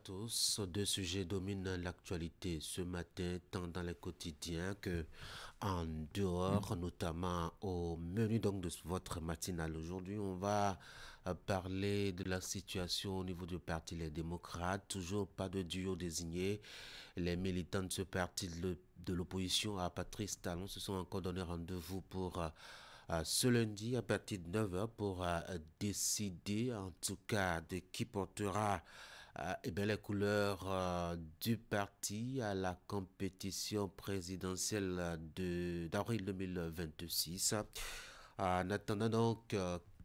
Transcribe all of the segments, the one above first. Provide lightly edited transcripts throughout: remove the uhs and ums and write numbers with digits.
à tous. Deux sujets dominent l'actualité ce matin, tant dans les quotidiens que en dehors, notamment au menu donc de votre matinale. Aujourd'hui, on va parler de la situation au niveau du parti Les Démocrates. Toujours pas de duo désigné. Les militants de ce parti de l'opposition à Patrice Talon se sont encore donné rendez-vous pour ce lundi à partir de 9 h pour décider en tout cas de qui portera les couleurs du parti à la compétition présidentielle d'avril 2026. En attendant donc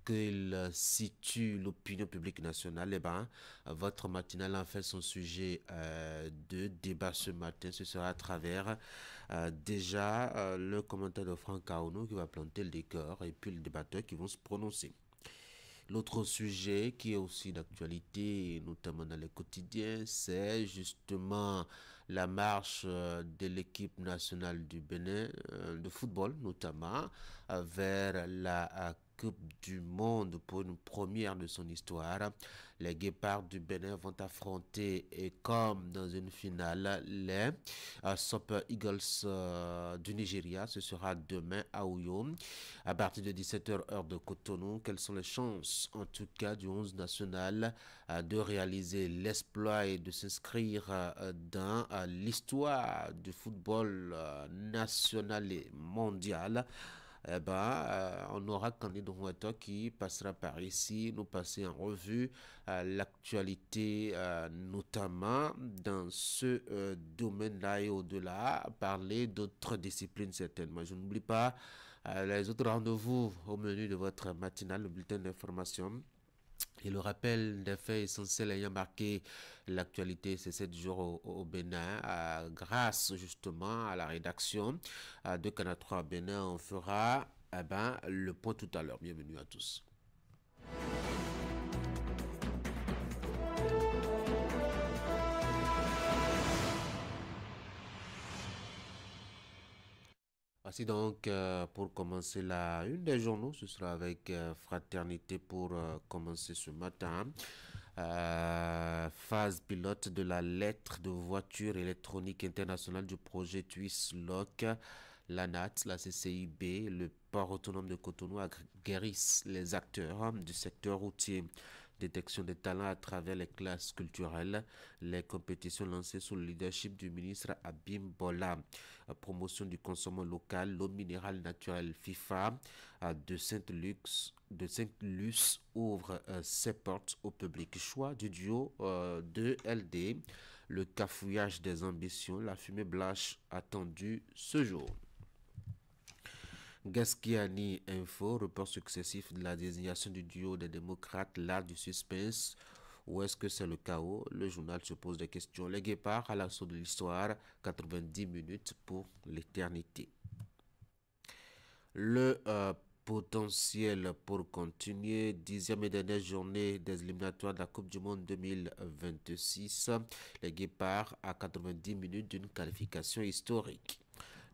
qu'il situe l'opinion publique nationale, votre matinale en fait son sujet de débat ce matin. Ce sera à travers déjà le commentaire de Franck Aono qui va planter le décor et puis les débatteurs qui vont se prononcer. L'autre sujet qui est aussi d'actualité, notamment dans les quotidiens, c'est justement la marche de l'équipe nationale du Bénin, de football notamment, vers la Coupe du Monde pour une première de son histoire. Les Guépards du Bénin vont affronter, et comme dans une finale, les Super Eagles du Nigeria. Ce sera demain à Ouyo, à partir de 17 h heure de Cotonou. Quelles sont les chances, en tout cas, du 11 national de réaliser l'exploit et de s'inscrire dans l'histoire du football national et mondial? On aura Candido Huerta qui passera par ici, nous passer en revue l'actualité, notamment dans ce domaine-là et au-delà, parler d'autres disciplines certainement. Je n'oublie pas les autres rendez-vous au menu de votre matinale, le bulletin d'information. Et le rappel des faits essentiels ayant marqué l'actualité ces 7 jours au Bénin, grâce justement à la rédaction de Canal 3 Bénin, on fera le point tout à l'heure. Bienvenue à tous. Voici donc pour commencer une des journaux, ce sera avec Fraternité pour commencer ce matin. Phase pilote de la lettre de voiture électronique internationale du projet Twisslock. L'ANAT, la CCIB, le port autonome de Cotonou guérissent les acteurs du secteur routier. Détection des talents à travers les classes culturelles, les compétitions lancées sous le leadership du ministre Abim Bola, promotion du consommation local, l'eau minérale naturelle FIFA de Saint-Luc ouvre ses portes au public. Choix du duo de LD, le cafouillage des ambitions, la fumée blanche attendue ce jour. Gasquiani Info, report successif de la désignation du duo des démocrates, l'art du suspense. Ou est-ce que c'est le chaos? Le journal se pose des questions. Les Guépards à l'assaut de l'histoire, 90 minutes pour l'éternité. Le potentiel pour continuer, 10e et dernière journée des éliminatoires de la Coupe du Monde 2026. Les Guépards à 90 minutes d'une qualification historique.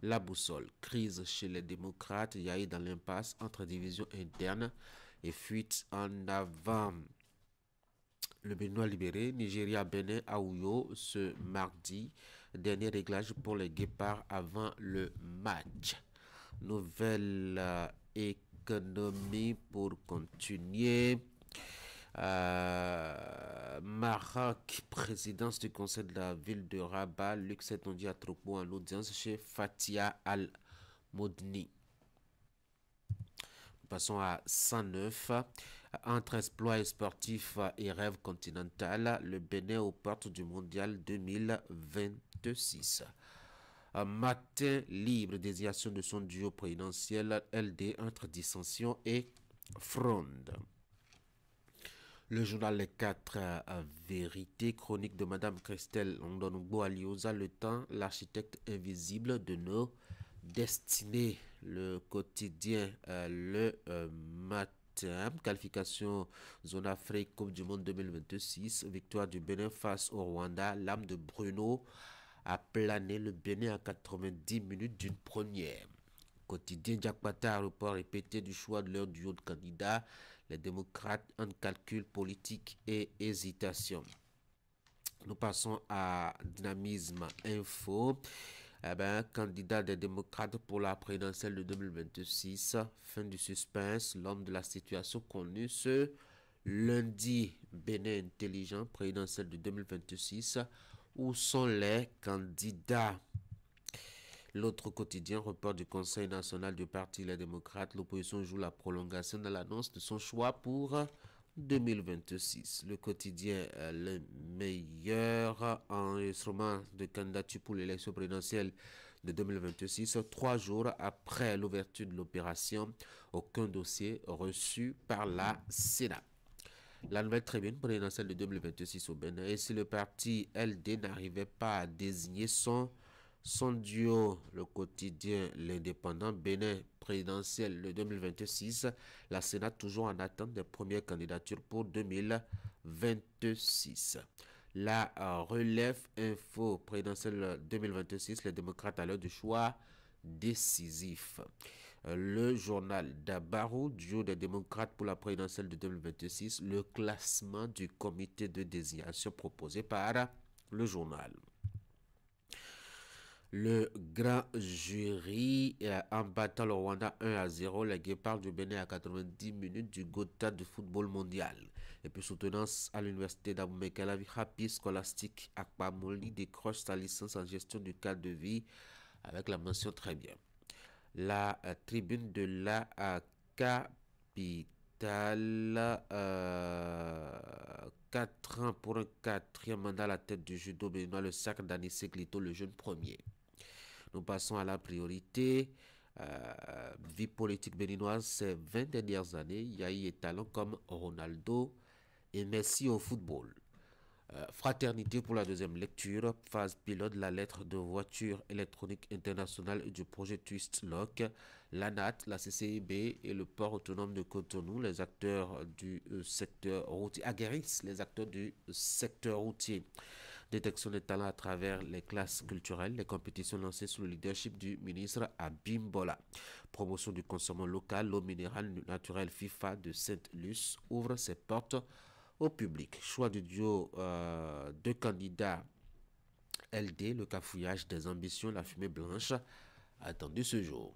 La boussole, crise chez les démocrates, Yahi dans l'impasse entre divisions internes et fuite en avant. Le Béninois libéré, Nigeria-Bénin à Ouyo ce mardi. Dernier réglage pour les Guépards avant le match. Nouvelle économie pour continuer. Maroc, présidence du conseil de la ville de Rabat, Luc Setonji à Tropo en audience chez Fatia Al-Modni. Passons à 109. Entre exploits sportifs et rêve continental, le Bénin aux portes du mondial 2026. Un matin libre, désignation de son duo présidentiel LD entre dissension et fronde. Le journal Les 4 vérités, chronique de Madame Christelle Ndonugbo Alioza, le temps, l'architecte invisible de nos destinées. Le quotidien, le matin, qualification Zone Afrique, Coupe du Monde 2026, victoire du Bénin face au Rwanda, l'âme de Bruno a plané le Bénin à 90 minutes d'une première. Quotidien Diakpata, report répété du choix de leur duo de candidats, les démocrates en calcul politique et hésitation. Nous passons à Dynamisme Info. Eh ben, candidat des démocrates pour la présidentielle de 2026. Fin du suspense. L'homme de la situation connue ce lundi. Bénin intelligent, présidentielle de 2026. Où sont les candidats? L'autre quotidien, report du Conseil national du Parti Les Démocrates. L'opposition joue la prolongation de l'annonce de son choix pour 2026. Le quotidien, le meilleur enregistrement de candidature pour l'élection présidentielle de 2026, 3 jours après l'ouverture de l'opération, aucun dossier reçu par la Sénat. La nouvelle tribune présidentielle de 2026 au Bénin. Et si le parti LD n'arrivait pas à désigner son duo, le quotidien L'Indépendant Bénin présidentiel de 2026, la Sénat toujours en attente des premières candidatures pour 2026. La relève info présidentielle 2026, les démocrates à l'heure du choix décisif. Le journal d'Abarou, duo des démocrates pour la présidentielle de 2026, le classement du comité de désignation proposé par le journal. Le grand jury en battant le Rwanda 1-0, les Guépards du Bénin à 90 minutes du Gotha de football mondial. Et puis soutenance à l'université d'Abomey, la vie rapide scolastique Akpamoli décroche sa licence en gestion du cadre de vie avec la mention très bien. La tribune de la capitale, 4 ans pour un quatrième mandat à la tête du judo béninois, le sacre d'Anissé Glito, le jeune premier. Nous passons à la priorité. Vie politique béninoise ces 20 dernières années, il y a eu des talents comme Ronaldo et Messi au football. Fraternité pour la deuxième lecture, phase pilote, la lettre de voiture électronique internationale du projet Twist Lock, l'ANAT, la CCIB et le port autonome de Cotonou, les acteurs du secteur routier, aguerrissent les acteurs du secteur routier. Détection des talents à travers les classes culturelles, les compétitions lancées sous le leadership du ministre Abimbola. Promotion du consommation local, l'eau minérale naturelle FIFA de Sainte-Luce ouvre ses portes au public. Choix du duo de candidats LD, le cafouillage des ambitions, la fumée blanche, attendu ce jour.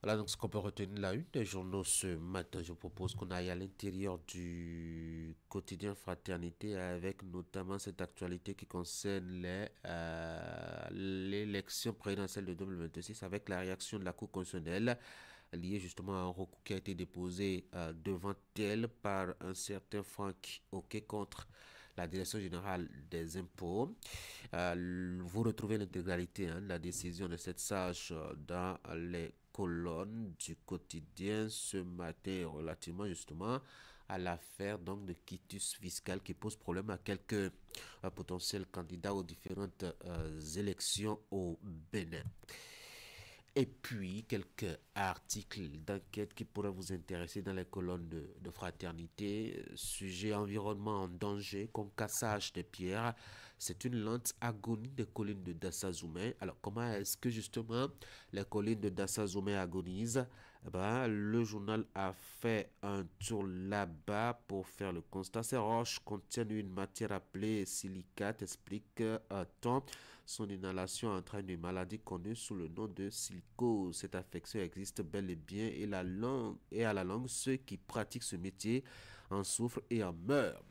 Voilà donc ce qu'on peut retenir de la une des journaux ce matin. Je propose qu'on aille à l'intérieur du quotidien Fraternité avec notamment cette actualité qui concerne l'élection présidentielle de 2026 avec la réaction de la Cour constitutionnelle liée justement à un recours qui a été déposé devant elle par un certain Franck Oké contre la Direction générale des impôts. Vous retrouvez l'intégralité de la décision de cette sage dans les colonnes du quotidien ce matin relativement justement à l'affaire donc de quitus fiscal qui pose problème à quelques potentiels candidats aux différentes élections au Bénin. Et puis, quelques articles d'enquête qui pourraient vous intéresser dans les colonnes de Fraternité. Sujet environnement en danger, comme cassage des pierres. C'est une lente agonie des collines de Dassazoumé. Alors, comment est-ce que justement les collines de Dassazoumé agonisent? Le journal a fait un tour là-bas pour faire le constat. Ces roches contiennent une matière appelée silicate, explique-t-on. Son inhalation entraîne une maladie connue sous le nom de silicose. Cette affection existe bel et bien et à la longue, ceux qui pratiquent ce métier en souffrent et en meurent.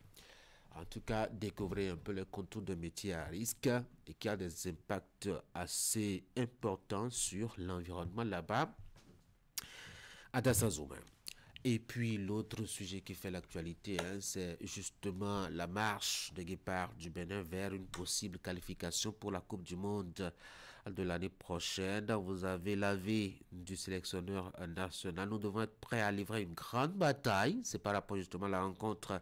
En tout cas, découvrez un peu les contours de métier à risque et qui a des impacts assez importants sur l'environnement là-bas à Dassazoumé. Et puis l'autre sujet qui fait l'actualité, c'est justement la marche des Guépards du Bénin vers une possible qualification pour la Coupe du Monde de l'année prochaine. Vous avez l'avis du sélectionneur national. Nous devons être prêts à livrer une grande bataille. C'est par rapport justement à la rencontre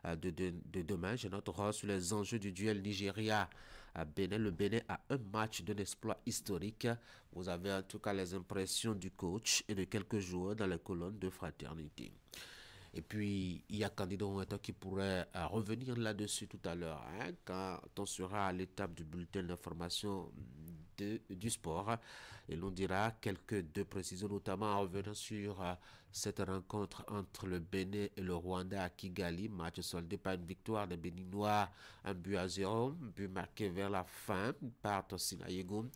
de demain. Je noterai sur les enjeux du duel Nigeria à Bénin. Le Bénin a un match d'un exploit historique. Vous avez en tout cas les impressions du coach et de quelques joueurs dans les colonnes de Fraternité. Et puis, il y a Candidat Ouattara qui pourrait revenir là-dessus tout à l'heure, hein, quand on sera à l'étape du bulletin d'information du sport. Et l'on dira quelques deux précisions, notamment en revenant sur cette rencontre entre le Bénin et le Rwanda à Kigali, match soldé par une victoire des Béninois, 1 but à 0, but marqué vers la fin par Tosin Ayegou,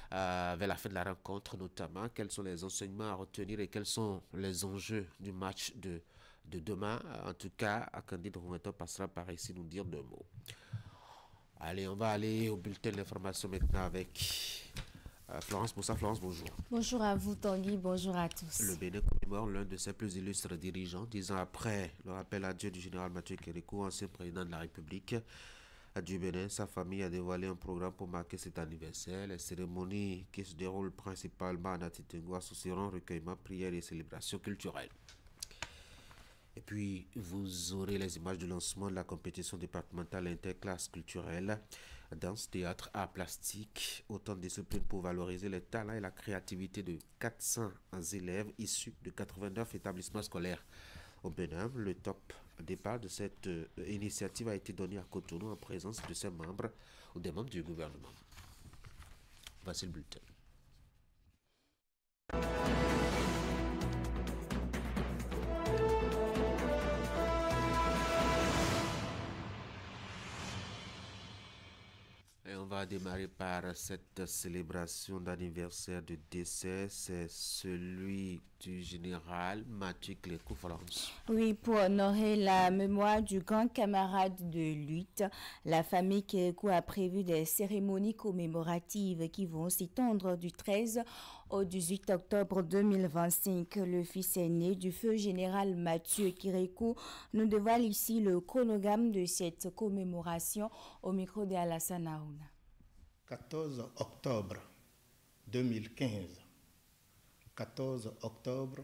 vers la fin de la rencontre notamment. Quels sont les enseignements à retenir et quels sont les enjeux du match de demain? En tout cas, Candide Roumeto passera par ici nous dire 2 mots. Allez, on va aller au bulletin de l'information maintenant avec Florence Moussa. Florence, bonjour. Bonjour à vous Tanguy, bonjour à tous. Le Bénin commémore l'un de ses plus illustres dirigeants, 10 ans après le rappel à Dieu du général Mathieu Kérékou, ancien président de la République du Bénin. Sa famille a dévoilé un programme pour marquer cet anniversaire. Les cérémonies qui se déroulent principalement à Natitengo associeront recueillement, prières et célébrations culturelles. Et puis, vous aurez les images du lancement de la compétition départementale interclasse culturelle, danse, théâtre, art plastique, autant de disciplines pour valoriser les talents et la créativité de 400 élèves issus de 89 établissements scolaires au Bénin. Le top départ de cette initiative a été donné à Cotonou en présence de ses membres ou des membres du gouvernement. Voici le bulletin. Et on va démarrer par cette célébration d'anniversaire de décès. C'est celui du général Mathieu Kérékou. Oui, pour honorer la mémoire du grand camarade de lutte, la famille Kérékou a prévu des cérémonies commémoratives qui vont s'étendre du 13 au 18 octobre 2025. Le fils aîné du feu général Mathieu Kérékou nous dévoile ici le chronogramme de cette commémoration au micro de Alassane Aouna. 14 octobre 2015, 14 octobre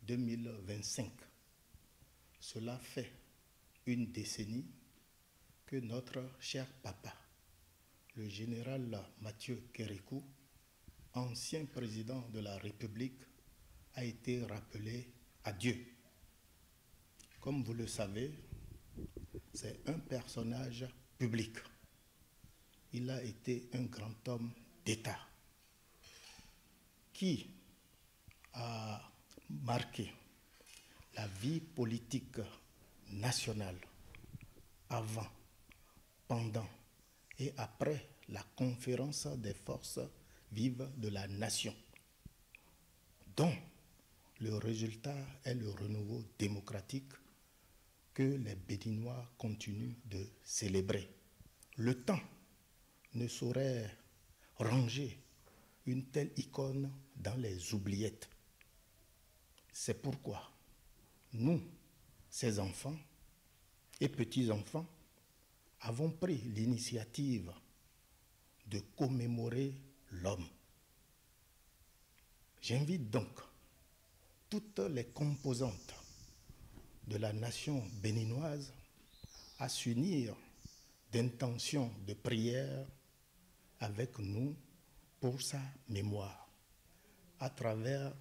2025. Cela fait une décennie que notre cher papa, le général Mathieu Kérékou, ancien président de la République, a été rappelé à Dieu. Comme vous le savez, c'est un personnage public. Il a été un grand homme d'État qui a marqué la vie politique nationale avant, pendant et après la conférence des forces vives de la nation, dont le résultat est le renouveau démocratique que les Béninois continuent de célébrer. Le temps ne saurait ranger une telle icône dans les oubliettes. C'est pourquoi nous, ses enfants et petits-enfants, avons pris l'initiative de commémorer l'homme. J'invite donc toutes les composantes de la nation béninoise à s'unir d'intentions de prière avec nous pour sa mémoire à travers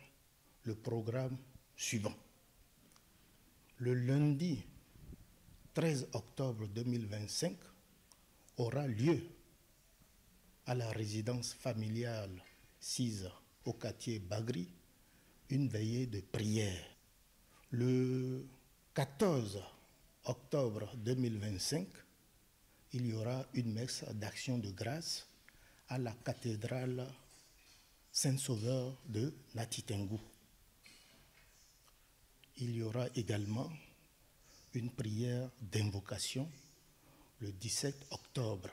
le programme suivant. Le lundi 13 octobre 2025 aura lieu à la résidence familiale sise au quartier Bagri une veillée de prière. Le 14 octobre 2025, il y aura une messe d'action de grâce à la cathédrale Saint-Sauveur de Natitengo. Il y aura également une prière d'invocation le 17 octobre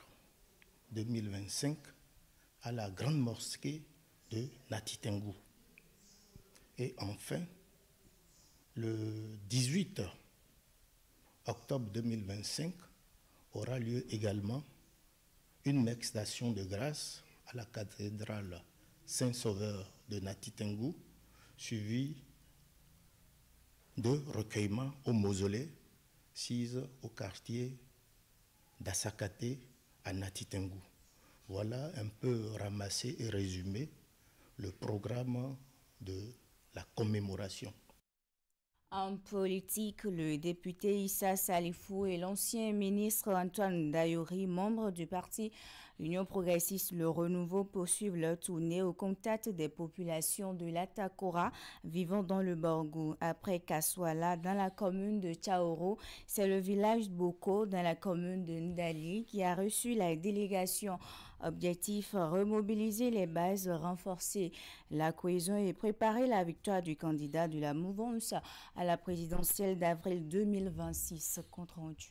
2025 à la grande mosquée de Natitengo. Et enfin, le 18 octobre 2025 aura lieu également une messe d'action de grâce à la cathédrale Saint-Sauveur de Natitengo, suivie de recueillement au mausolée sise au quartier d'Assakate à Natitengo. Voilà un peu ramassé et résumé le programme de la commémoration. En politique, le député Issa Salifou et l'ancien ministre Antoine Dayori, membres du parti Union progressiste Le Renouveau, poursuivent leur tournée au contact des populations de l'Atakora vivant dans le Borgou. Après Kaswala, dans la commune de Tchaoro, c'est le village Boko, dans la commune de Ndali, qui a reçu la délégation. Objectif, remobiliser les bases, renforcer la cohésion et préparer la victoire du candidat de la mouvance à la présidentielle d'avril 2026. Compte rendu.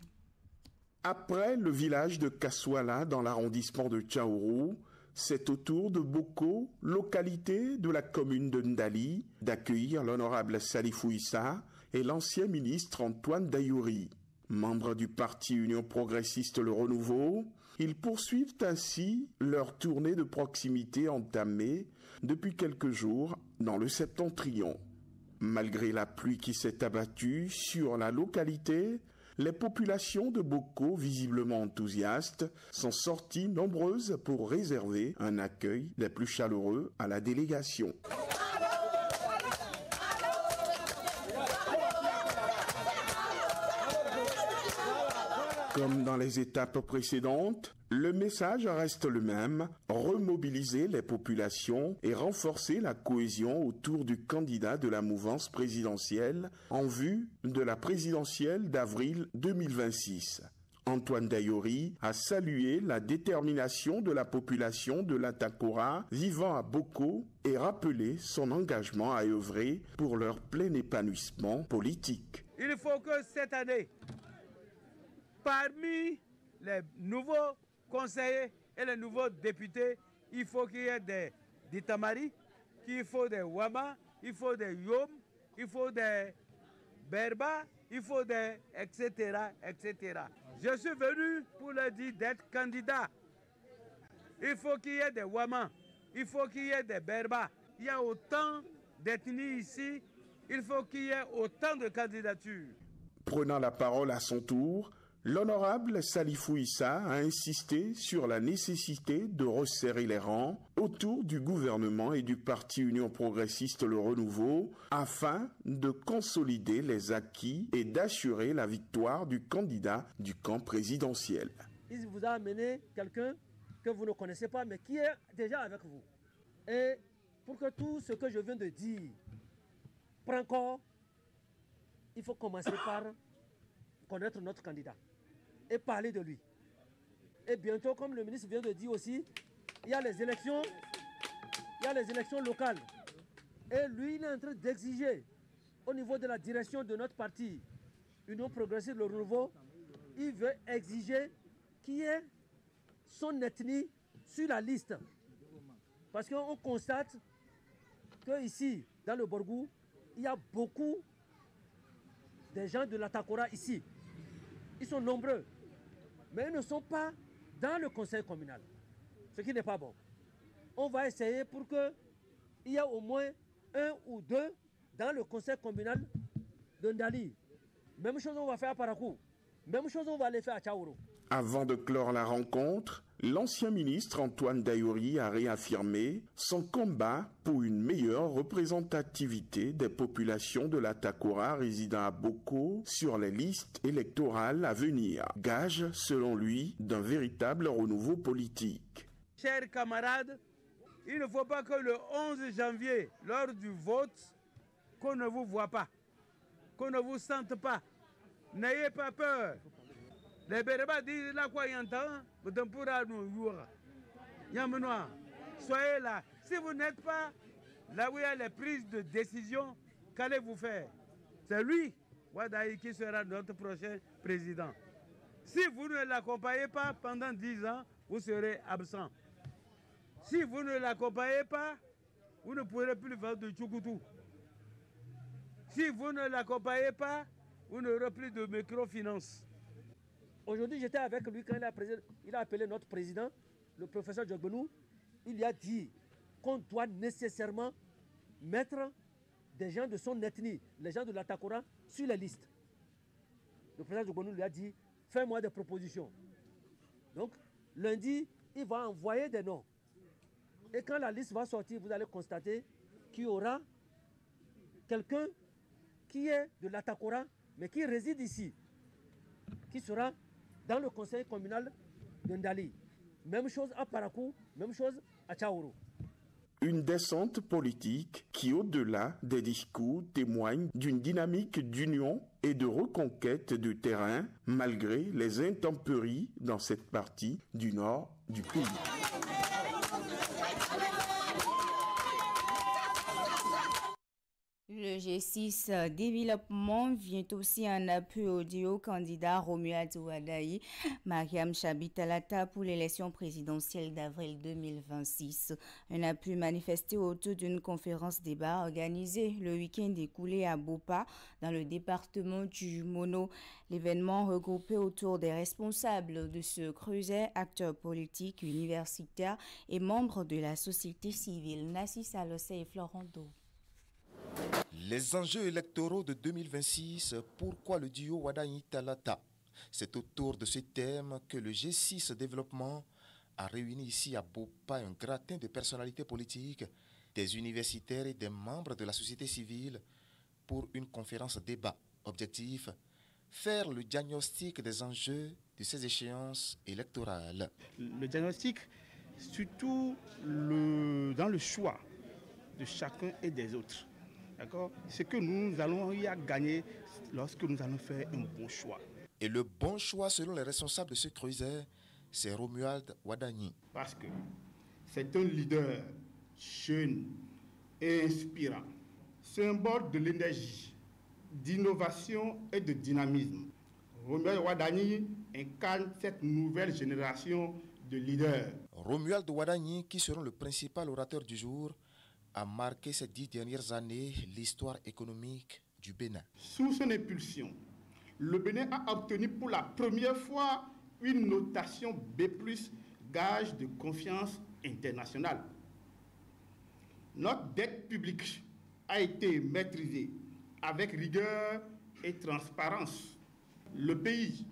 Après le village de Kaswala dans l'arrondissement de Tchaoro, c'est au tour de Boko, localité de la commune de Ndali, d'accueillir l'honorable Salifou Issa et l'ancien ministre Antoine Dayori. Membres du parti Union progressiste Le Renouveau, ils poursuivent ainsi leur tournée de proximité entamée depuis quelques jours dans le Septentrion. Malgré la pluie qui s'est abattue sur la localité, les populations de Boko, visiblement enthousiastes, sont sorties nombreuses pour réserver un accueil des plus chaleureux à la délégation. Comme dans les étapes précédentes, le message reste le même, remobiliser les populations et renforcer la cohésion autour du candidat de la mouvance présidentielle en vue de la présidentielle d'avril 2026. Antoine Dayori a salué la détermination de la population de l'Atakora vivant à Boko et rappelé son engagement à œuvrer pour leur plein épanouissement politique. Il faut que cette année, parmi les nouveaux conseillers et les nouveaux députés, il faut qu'il y ait des Tamari, il faut des Wama, il faut des Yom, il faut des Berba, il faut des etc., etc. Je suis venu pour leur dire d'être candidat. Il faut qu'il y ait des Wama, il faut qu'il y ait des Berba. Il y a autant d'ethnies ici, il faut qu'il y ait autant de candidatures. Prenant la parole à son tour, l'honorable Salifou Issa a insisté sur la nécessité de resserrer les rangs autour du gouvernement et du parti Union progressiste Le Renouveau afin de consolider les acquis et d'assurer la victoire du candidat du camp présidentiel. Il vous a amené quelqu'un que vous ne connaissez pas mais qui est déjà avec vous. Et pour que tout ce que je viens de dire prenne corps, il faut commencer par connaître notre candidat et parler de lui. Et bientôt, comme le ministre vient de dire aussi, il y a les élections locales. Et lui, il est en train d'exiger au niveau de la direction de notre parti, Union progressiste Le Renouveau, il veut exiger qu'il y ait son ethnie sur la liste. Parce qu'on constate qu'ici, dans le Borgou, il y a beaucoup de gens de l'Atakora ici. Ils sont nombreux, mais ils ne sont pas dans le conseil communal, ce qui n'est pas bon. On va essayer pour qu'il y ait au moins un ou deux dans le conseil communal de Ndali. Même chose on va faire à Parakou, même chose on va aller faire à Tchaoro. Avant de clore la rencontre, l'ancien ministre Antoine Dayori a réaffirmé son combat pour une meilleure représentativité des populations de l'Atakora résidant à Boko sur les listes électorales à venir. Gage, selon lui, d'un véritable renouveau politique. Chers camarades, il ne faut pas que le 11 janvier, lors du vote, qu'on ne vous voit pas, qu'on ne vous sente pas. N'ayez pas peur. Les Béréba disent là quoi y entend, soyez là. Si vous n'êtes pas là où il y a les prises de décision, qu'allez-vous faire? C'est lui, Wadaï, qui sera notre prochain président. Si vous ne l'accompagnez pas pendant 10 ans, vous serez absent. Si vous ne l'accompagnez pas, vous ne pourrez plus vendre de Tchoukoutou. Si vous ne l'accompagnez pas, vous n'aurez plus de microfinance. Aujourd'hui, j'étais avec lui quand il a appelé notre président, le professeur Djogbenou. Il lui a dit qu'on doit nécessairement mettre des gens de son ethnie, les gens de l'Atakora, sur les listes. Le président Djogbenou lui a dit, fais-moi des propositions. Donc, lundi, il va envoyer des noms. Et quand la liste va sortir, vous allez constater qu'il y aura quelqu'un qui est de l'Atakora, mais qui réside ici, qui sera dans le conseil communal de Ndali. Même chose à Parakou, même chose à Tchaourou. Une descente politique qui, au-delà des discours, témoigne d'une dynamique d'union et de reconquête de terrain, malgré les intempéries dans cette partie du nord du pays. Le G6 développement vient aussi en appui au duo candidat Romuald Wadayi, Mariam Chabi-Talata pour l'élection présidentielle d'avril 2026. Un appui manifesté autour d'une conférence débat organisée le week-end écoulé à Bopa, dans le département du Mono. L'événement regroupé autour des responsables de ce creuset, acteurs politiques, universitaires et membres de la société civile. Nassis Alossé et Florent Do. Les enjeux électoraux de 2026, pourquoi le duo Wadayi-Talata? C'est autour de ce thème que le G6 Développement a réuni ici à Bopa un gratin de personnalités politiques, des universitaires et des membres de la société civile pour une conférence débat. Objectif, faire le diagnostic des enjeux de ces échéances électorales. Le diagnostic, surtout dans le choix de chacun et des autres. D'accord? Ce que nous allons y gagner lorsque nous allons faire un bon choix. Et le bon choix, selon les responsables de ce creuset, c'est Romuald Wadayi. Parce que c'est un leader jeune et inspirant, symbole de l'énergie, d'innovation et de dynamisme. Romuald Wadayi incarne cette nouvelle génération de leaders. Romuald Wadayi, qui sera le principal orateur du jour, a marqué ces 10 dernières années l'histoire économique du Bénin. Sous son impulsion, le Bénin a obtenu pour la première fois une notation B+, gage de confiance internationale. Notre dette publique a été maîtrisée avec rigueur et transparence. Le pays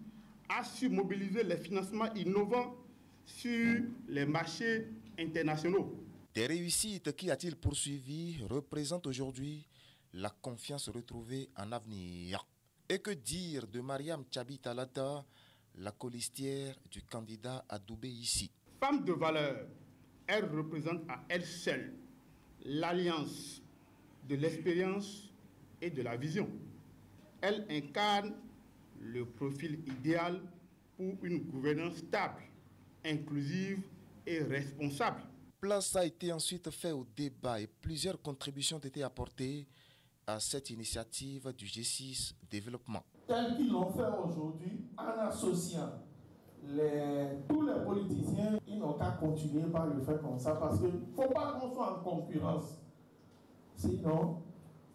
a su mobiliser les financements innovants sur les marchés internationaux. Des réussites qui a-t-il poursuivi représentent aujourd'hui la confiance retrouvée en avenir. Et que dire de Mariam Chabi-Talata, la colistière du candidat adoubé ici? Femme de valeur, elle représente à elle seule l'alliance de l'expérience et de la vision. Elle incarne le profil idéal pour une gouvernance stable, inclusive et responsable. Place a été ensuite fait au débat et plusieurs contributions ont été apportées à cette initiative du G6 Développement. Tels qu'ils l'ont fait aujourd'hui, en associant tous les politiciens, ils n'ont qu'à continuer par le faire comme ça parce qu'il ne faut pas qu'on soit en concurrence. Sinon,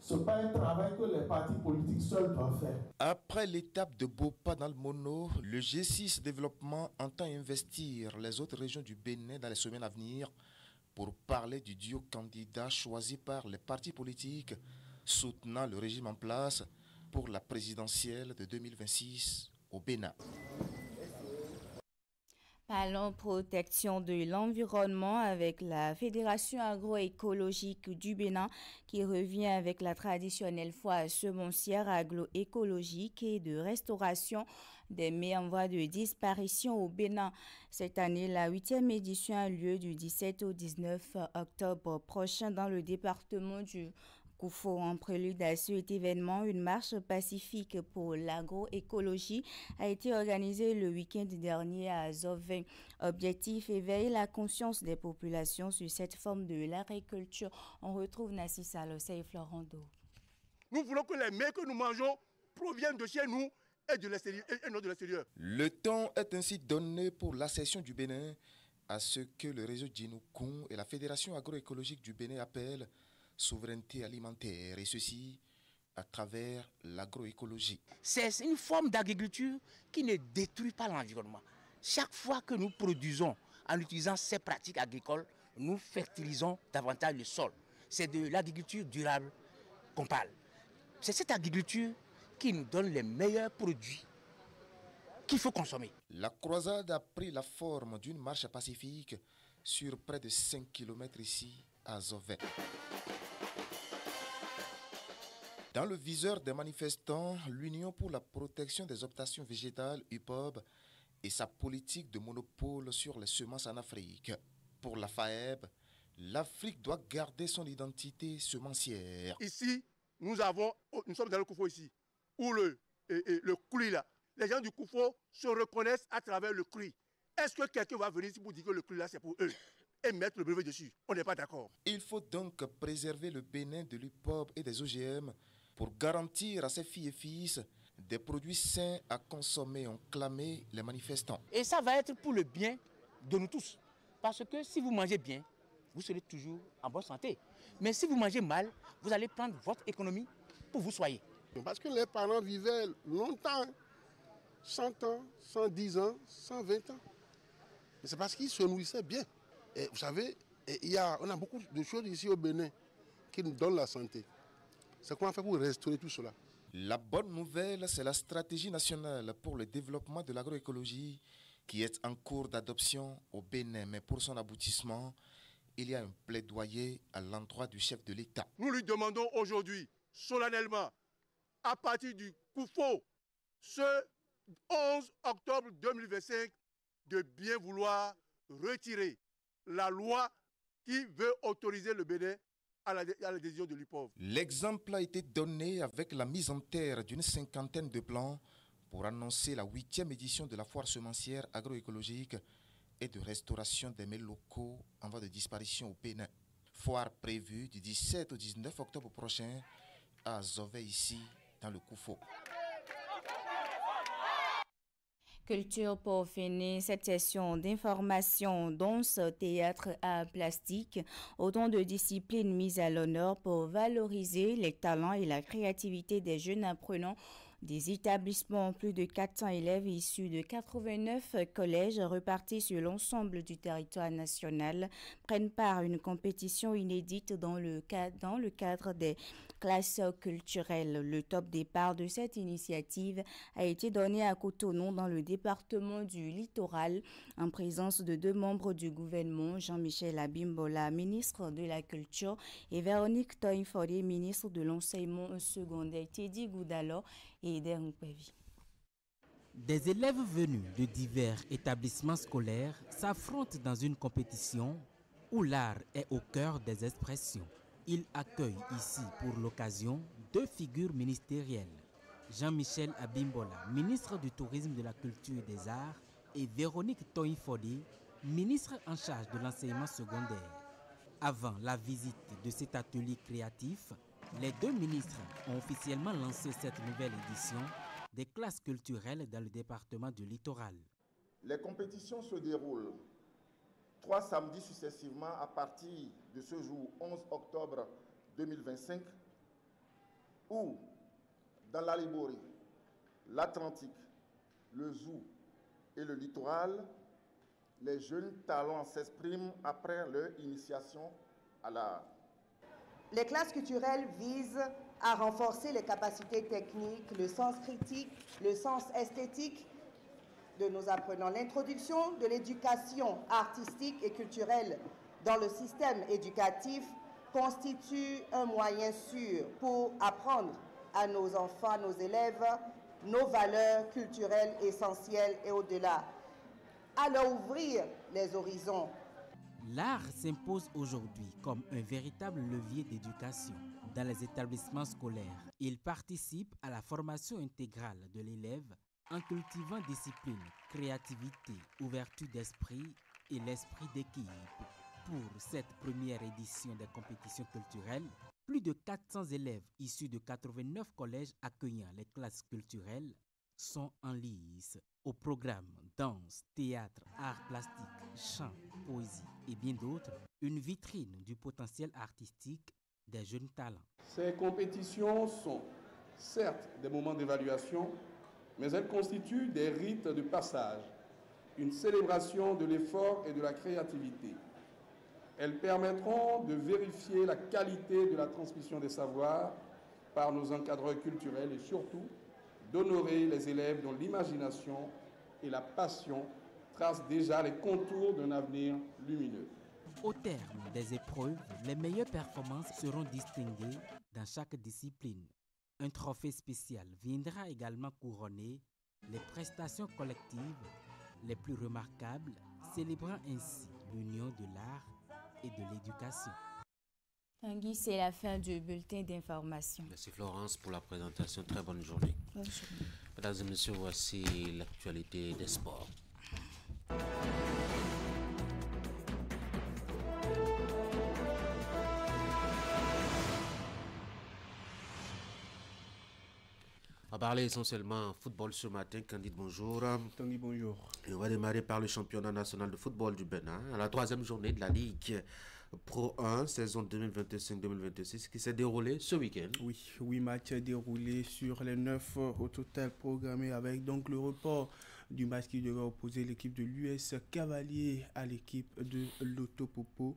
ce n'est pas un travail que les partis politiques seuls doivent faire. Après l'étape de Bopa dans le Mono, le G6 Développement entend investir les autres régions du Bénin dans les semaines à venir pour parler du duo candidat choisi par les partis politiques soutenant le régime en place pour la présidentielle de 2026 au Bénin. Parlons protection de l'environnement avec la Fédération agroécologique du Bénin qui revient avec la traditionnelle foire semencière agroécologique et de restauration des mets en voie de disparition au Bénin. Cette année, la 8e édition a lieu du 17 au 19 octobre prochain dans le département du Koufo. En prélude à cet événement, une marche pacifique pour l'agroécologie a été organisée le week-end dernier à Zovin. Objectif, éveiller la conscience des populations sur cette forme de l'agriculture. On retrouve Nassis Alossé et Florent Do. Nous voulons que les mets que nous mangeons proviennent de chez nous et de l'extérieur, et non de l'extérieur. Le temps est ainsi donné pour l'accession du Bénin à ce que le réseau Djinoukoun et la Fédération agroécologique du Bénin appellent souveraineté alimentaire, et ceci à travers l'agroécologie. C'est une forme d'agriculture qui ne détruit pas l'environnement. Chaque fois que nous produisons en utilisant ces pratiques agricoles, nous fertilisons davantage le sol. C'est de l'agriculture durable qu'on parle. C'est cette agriculture qui nous donne les meilleurs produits qu'il faut consommer. La croisade a pris la forme d'une marche pacifique sur près de 5 km ici à Zovin. Dans le viseur des manifestants, l'Union pour la protection des optations végétales, UPOB, et sa politique de monopole sur les semences en Afrique. Pour la FAEB, l'Afrique doit garder son identité semencière. Ici, nous sommes dans le Koufo ici, où le cruy là, les gens du Koufo se reconnaissent à travers le cruy. Est-ce que quelqu'un va venir ici pour dire que le cruy là c'est pour eux et mettre le brevet dessus? On n'est pas d'accord. Il faut donc préserver le Bénin de l'UPOB et des OGM pour garantir à ses filles et fils des produits sains à consommer, ont clamé les manifestants. Et ça va être pour le bien de nous tous. Parce que si vous mangez bien, vous serez toujours en bonne santé. Mais si vous mangez mal, vous allez prendre votre économie pour vous soigner. Parce que les parents vivaient longtemps, 100 ans, 110 ans, 120 ans. Mais c'est parce qu'ils se nourrissaient bien. Et vous savez, on a beaucoup de choses ici au Bénin qui nous donnent la santé. C'est comment on fait pour restaurer tout cela? La bonne nouvelle, c'est la stratégie nationale pour le développement de l'agroécologie qui est en cours d'adoption au Bénin. Mais pour son aboutissement, il y a un plaidoyer à l'endroit du chef de l'État. Nous lui demandons aujourd'hui, solennellement, à partir du Koufo, ce 11 octobre 2025, de bien vouloir retirer la loi qui veut autoriser le Bénin à la décision de l'UPOB. L'exemple a été donné avec la mise en terre d'une 50aine de plans pour annoncer la 8e édition de la foire semencière agroécologique et de restauration des mets locaux en voie de disparition au Bénin. Foire prévue du 17 au 19 octobre prochain à Zové, ici, dans le Koufo. Culture pour finir cette session d'information, danse, théâtre, art plastique, autant de disciplines mises à l'honneur pour valoriser les talents et la créativité des jeunes apprenants des établissements. Plus de 400 élèves issus de 89 collèges repartis sur l'ensemble du territoire national prennent part à une compétition inédite dans le cadre des classes culturelles. Le top départ de cette initiative a été donné à Cotonou dans le département du Littoral en présence de 2 membres du gouvernement, Jean-Michel Abimbola, ministre de la Culture, et Véronique Toye-Fodé, ministre de l'Enseignement secondaire. Teddy Goudalo et Eder Nkpevi. Des élèves venus de divers établissements scolaires s'affrontent dans une compétition où l'art est au cœur des expressions. Ils accueillent ici pour l'occasion 2 figures ministérielles, Jean-Michel Abimbola, ministre du Tourisme, de la Culture et des Arts, et Véronique Toye-Fodé, ministre en charge de l'enseignement secondaire. Avant la visite de cet atelier créatif, les 2 ministres ont officiellement lancé cette nouvelle édition des classes culturelles dans le département du Littoral. Les compétitions se déroulent 3 samedis successivement à partir de ce jour 11 octobre 2025 où dans la Liborie, l'Atlantique, le Zou et le Littoral, les jeunes talents s'expriment après leur initiation à l'art. Les classes culturelles visent à renforcer les capacités techniques, le sens critique, le sens esthétique de nos apprenants. L'introduction de l'éducation artistique et culturelle dans le système éducatif constitue un moyen sûr pour apprendre à nos enfants, nos élèves, nos valeurs culturelles essentielles et au-delà, à leur ouvrir les horizons. L'art s'impose aujourd'hui comme un véritable levier d'éducation. Dans les établissements scolaires, il participe à la formation intégrale de l'élève en cultivant discipline, créativité, ouverture d'esprit et l'esprit d'équipe. Pour cette première édition des compétitions culturelles, plus de 400 élèves issus de 89 collèges accueillant les classes culturelles sont en lice. Au programme danse, théâtre, arts plastiques, chant, poésie et bien d'autres, une vitrine du potentiel artistique des jeunes talents. Ces compétitions sont certes des moments d'évaluation, mais elles constituent des rites de passage, une célébration de l'effort et de la créativité. Elles permettront de vérifier la qualité de la transmission des savoirs par nos encadreurs culturels et surtout d'honorer les élèves dont l'imagination et la passion tracent déjà les contours d'un avenir lumineux. Au terme des épreuves, les meilleures performances seront distinguées dans chaque discipline. Un trophée spécial viendra également couronner les prestations collectives les plus remarquables, célébrant ainsi l'union de l'art et de l'éducation. Tanguy, c'est la fin du bulletin d'information. Merci Florence pour la présentation. Très bonne journée. Bonne journée. Mesdames et messieurs, voici l'actualité des sports. On va parler essentiellement football ce matin. Candide, bonjour. Tanguy, bonjour. Et on va démarrer par le championnat national de football du Bénin, à la 3e journée de la Ligue Pro 1, saison 2025-2026, qui s'est déroulée ce week-end. Oui, 8 matchs déroulés sur les 9 au total programmés, avec donc le report du match qui devait opposer l'équipe de l'US Cavalier à l'équipe de l'Autopopo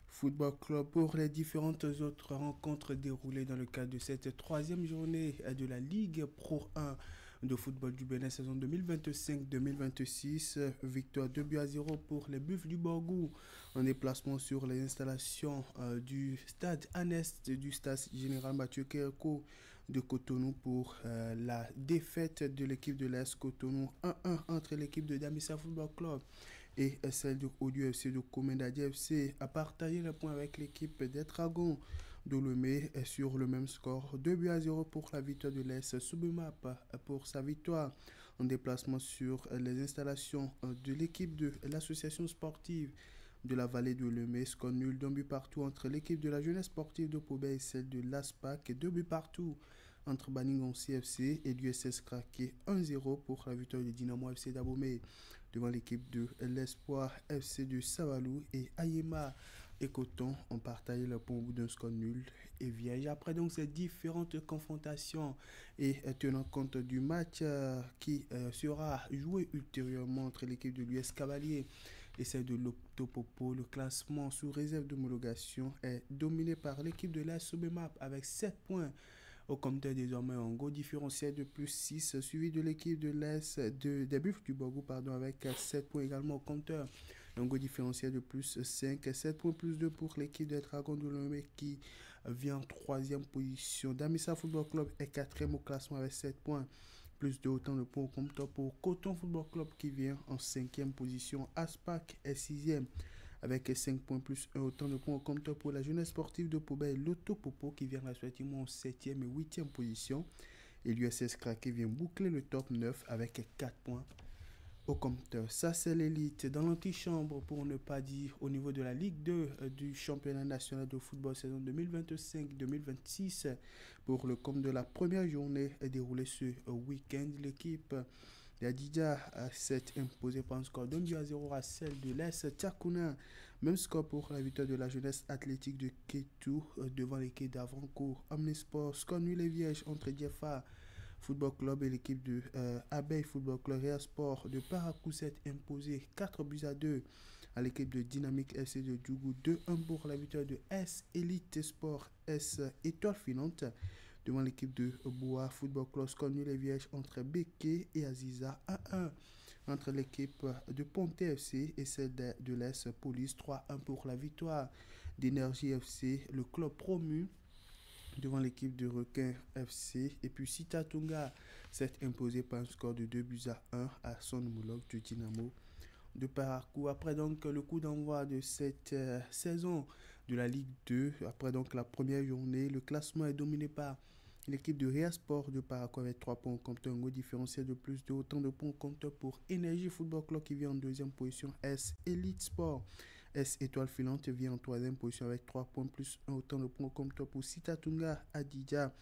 Football Club. Pour les différentes autres rencontres déroulées dans le cadre de cette 3e journée de la Ligue Pro 1 de football du Bénin, saison 2025-2026, victoire 2-0 pour les Buffles du Borgou en déplacement sur les installations du stade Anest du stade général Mathieu Kerko de Cotonou pour la défaite de l'équipe de l'AS Cotonou 1-1 entre l'équipe de Damissa Football Club et celle de Odiou FC de Komendadi FC a partagé le point avec l'équipe des Dragons d'Olomé sur le même score. 2-0 pour la victoire de l'AS Subemap pour sa victoire en déplacement sur les installations de l'équipe de l'association sportive de la vallée de Olomé. Score nul d'un but partout entre l'équipe de la jeunesse sportive de Pobé et celle de l'ASPAC. 2 buts partout entre Baningon CFC et l'USS Kraké. 1-0 pour la victoire de Dynamo FC d'Abomey devant l'équipe de l'Espoir FC de Savalou, et Ayema et Coton ont partagé le point au bout d'un score nul et vierge. Après donc ces différentes confrontations et tenant compte du match qui sera joué ultérieurement entre l'équipe de l'US Cavalier et celle de l'Autopopo, le classement sous réserve d'homologation est dominé par l'équipe de l'AS Sobemap avec 7 points au compteur, désormais en go différentiel de plus 6, suivi de l'équipe de l'AS des Buffles du Borgou avec 7 points également au compteur, un go différentiel de plus 5, 7 points plus 2 pour l'équipe des Dragons de Lomé qui vient en 3e position. Damissa Football Club est 4e au classement avec 7 points plus 2, autant de points au compteur pour Coton Football Club qui vient en 5e position. Aspac est 6e avec 5 points plus 1, autant de points au compteur pour la jeunesse sportive de Pobé et l'Autopopo qui vient respectivement en 7e et 8e position. Et l'USS Kraké vient boucler le top 9 avec 4 points au compteur. Ça, c'est l'élite. Dans l'antichambre, pour ne pas dire au niveau de la Ligue 2 du championnat national de football saison 2025-2026, pour le compte de la première journée déroulée ce week-end, l'équipe Yadija s'est imposée par un score d'1-0 à celle de l'Est Tchakouna. Même score pour la victoire de la jeunesse athlétique de Kétou devant l'équipe d'Avrancourt Omnisport. Score nul et vierge entre Diefa Football Club et l'équipe de Abeille Football Club. Réa Sport de Parakou s'est imposé 4-2 à l'équipe de Dynamique FC de Djougou. 2-1 pour la victoire de S Elite Sport S Étoile Filante devant l'équipe de Bois Football Club. Score nul et vierge entre Beke et Aziza. 1-1 entre l'équipe de Ponte FC et celle de l'Est Police. 3-1 pour la victoire d'Énergie FC, le club promu, devant l'équipe de Requin FC. Et puis Sitatunga s'est imposé par un score de 2-1 à son homologue du Dynamo de Parakou. Après donc le coup d'envoi de cette saison de la Ligue 2, après donc la première journée, le classement est dominé par l'équipe de Réa Sport de Parakou avec 3 points au compteur, un gros différentiel de plus de autant de points au compteur pour Énergie Football Club qui vient en 2e position. S Elite Sport S Étoile Filante vient en 3e position avec 3 points plus 1, autant de points au compteur pour Sitatunga Adidja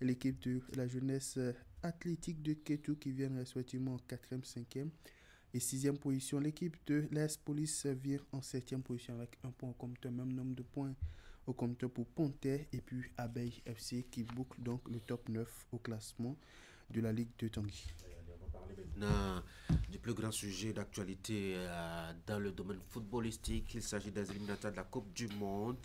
et l'équipe de la jeunesse athlétique de Kétou qui vient respectivement en 4e, 5e et 6e position. L'équipe de l'AS Police vient en 7e position avec 1 point au compteur, même nombre de points au compteur pour Pontet et puis Abeille FC qui boucle donc le top 9 au classement de la Ligue de Tanguy. Maintenant, du plus grand sujet d'actualité dans le domaine footballistique, il s'agit des éliminatoires de la Coupe du Monde.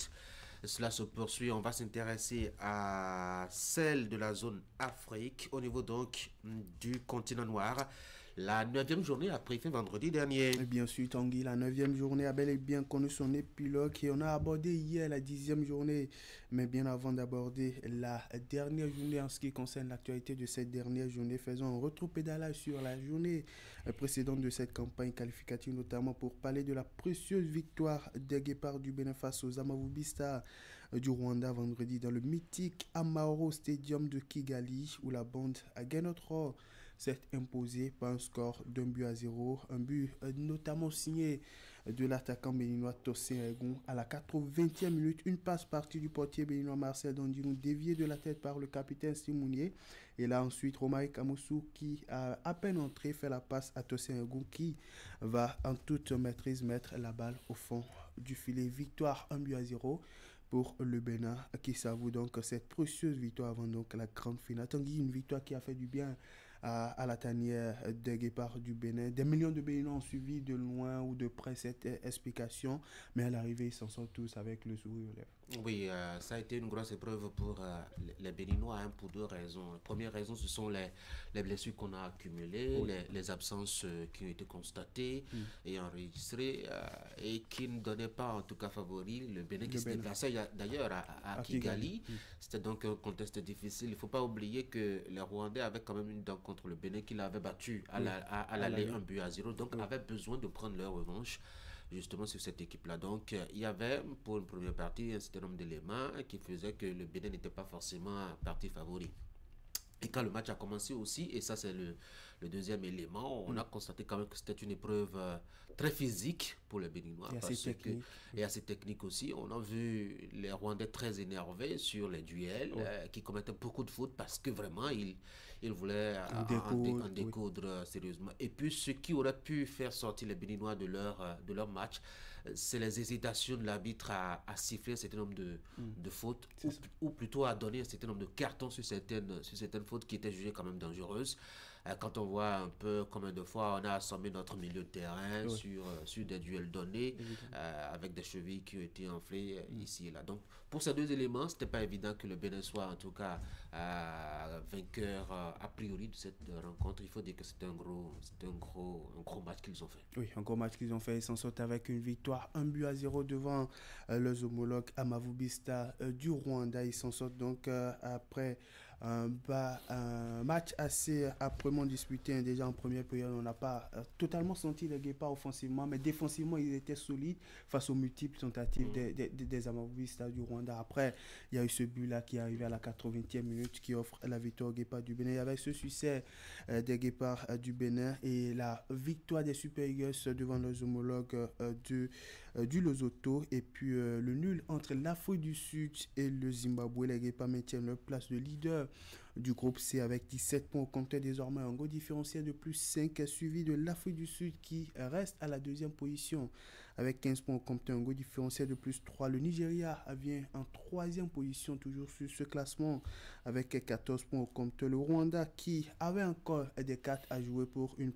Cela se poursuit, on va s'intéresser à celle de la zone Afrique au niveau donc du continent noir. La 9e journée a pris fin vendredi dernier. Et bien sûr, Tanguy, la 9e journée a bel et bien connu son épilogue et on a abordé hier la 10e journée. Mais bien avant d'aborder la dernière journée en ce qui concerne l'actualité de cette dernière journée, faisons un rétropédalage sur la journée précédente de cette campagne qualificative, notamment pour parler de la précieuse victoire des Guépards du Bénin face aux Amavubi Stars du Rwanda vendredi dans le mythique Amahoro Stadium de Kigali où la bande à Gainotro s'est imposée par un score d'1-0, un but notamment signé de l'attaquant béninois Tosin Egun à la 80e minute, une passe partie du portier béninois Marcel Dondinou déviée de la tête par le capitaine Simounier et là ensuite Romaï Kamoussou qui a à peine entré fait la passe à Tosin Egun qui va en toute maîtrise mettre la balle au fond du filet. Victoire 1-0 pour le Bénin qui s'avoue donc cette précieuse victoire avant donc la grande finale. Tanguy, une victoire qui a fait du bien à la tanière des Guépards du Bénin. Des millions de Béninois ont suivi de loin ou de près cette explication, mais à l'arrivée, ils s'en sortent tous avec le sourire aux lèvres. Oui, ça a été une grosse épreuve pour les Béninois pour deux raisons. La première raison, ce sont les blessures qu'on a accumulées, oui. les absences qui ont été constatées et enregistrées et qui ne donnaient pas en tout cas favori le Bénin qui se déplaçait d'ailleurs à Kigali. C'était donc un contexte difficile. Il ne faut pas oublier que les Rwandais avaient quand même une dent contre le Bénin qui l'avait battu à l'aller 1-0, donc avaient besoin de prendre leur revanche justement sur cette équipe-là. Donc, il y avait pour une première partie un certain nombre d'éléments qui faisaient que le Bénin n'était pas forcément parti favori. Et quand le match a commencé aussi, et ça c'est le deuxième élément, on a constaté quand même que c'était une épreuve très physique pour les Béninois. Et assez technique aussi. On a vu les Rwandais très énervés sur les duels, qui commettaient beaucoup de fautes parce que vraiment ils voulaient en découdre sérieusement. Et puis ce qui aurait pu faire sortir les Béninois de leur match, c'est les hésitations de l'arbitre à siffler un certain nombre de fautes, ou plutôt à donner un certain nombre de cartons sur certaines fautes qui étaient jugées quand même dangereuses. Quand on voit un peu combien de fois on a assommé notre milieu de terrain sur des duels donnés, avec des chevilles qui ont été enflées ici et là. Donc pour ces deux éléments, c'était pas évident que le Bénin soit en tout cas vainqueur a priori de cette rencontre. Il faut dire que c'était un gros match qu'ils ont fait. Oui, un gros match qu'ils ont fait. Ils s'en sortent avec une victoire 1-0 devant leurs homologues Amavubi Stars du Rwanda. Ils s'en sortent donc après un match assez âprement disputé. Déjà en première période, on n'a pas totalement senti les Guépards offensivement, mais défensivement, ils étaient solides face aux multiples tentatives des Amavubi Stars du Rwanda. Après, il y a eu ce but-là qui est arrivé à la 80e minute qui offre la victoire aux Guépards du Bénin. Il y avait ce succès des Guépards du Bénin et la victoire des Super Eagles devant leurs homologues du Lesotho et puis le nul entre l'Afrique du Sud et le Zimbabwe. Les Guépards maintiennent leur place de leader du groupe C avec 17 points au compteur désormais, un goal différentiel de plus 5 suivi de l'Afrique du Sud qui reste à la deuxième position avec 15 points au compteur, un goal différentiel de plus 3. Le Nigeria vient en troisième position toujours sur ce classement avec 14 points au compteur. Le Rwanda qui avait encore des cartes à jouer pour une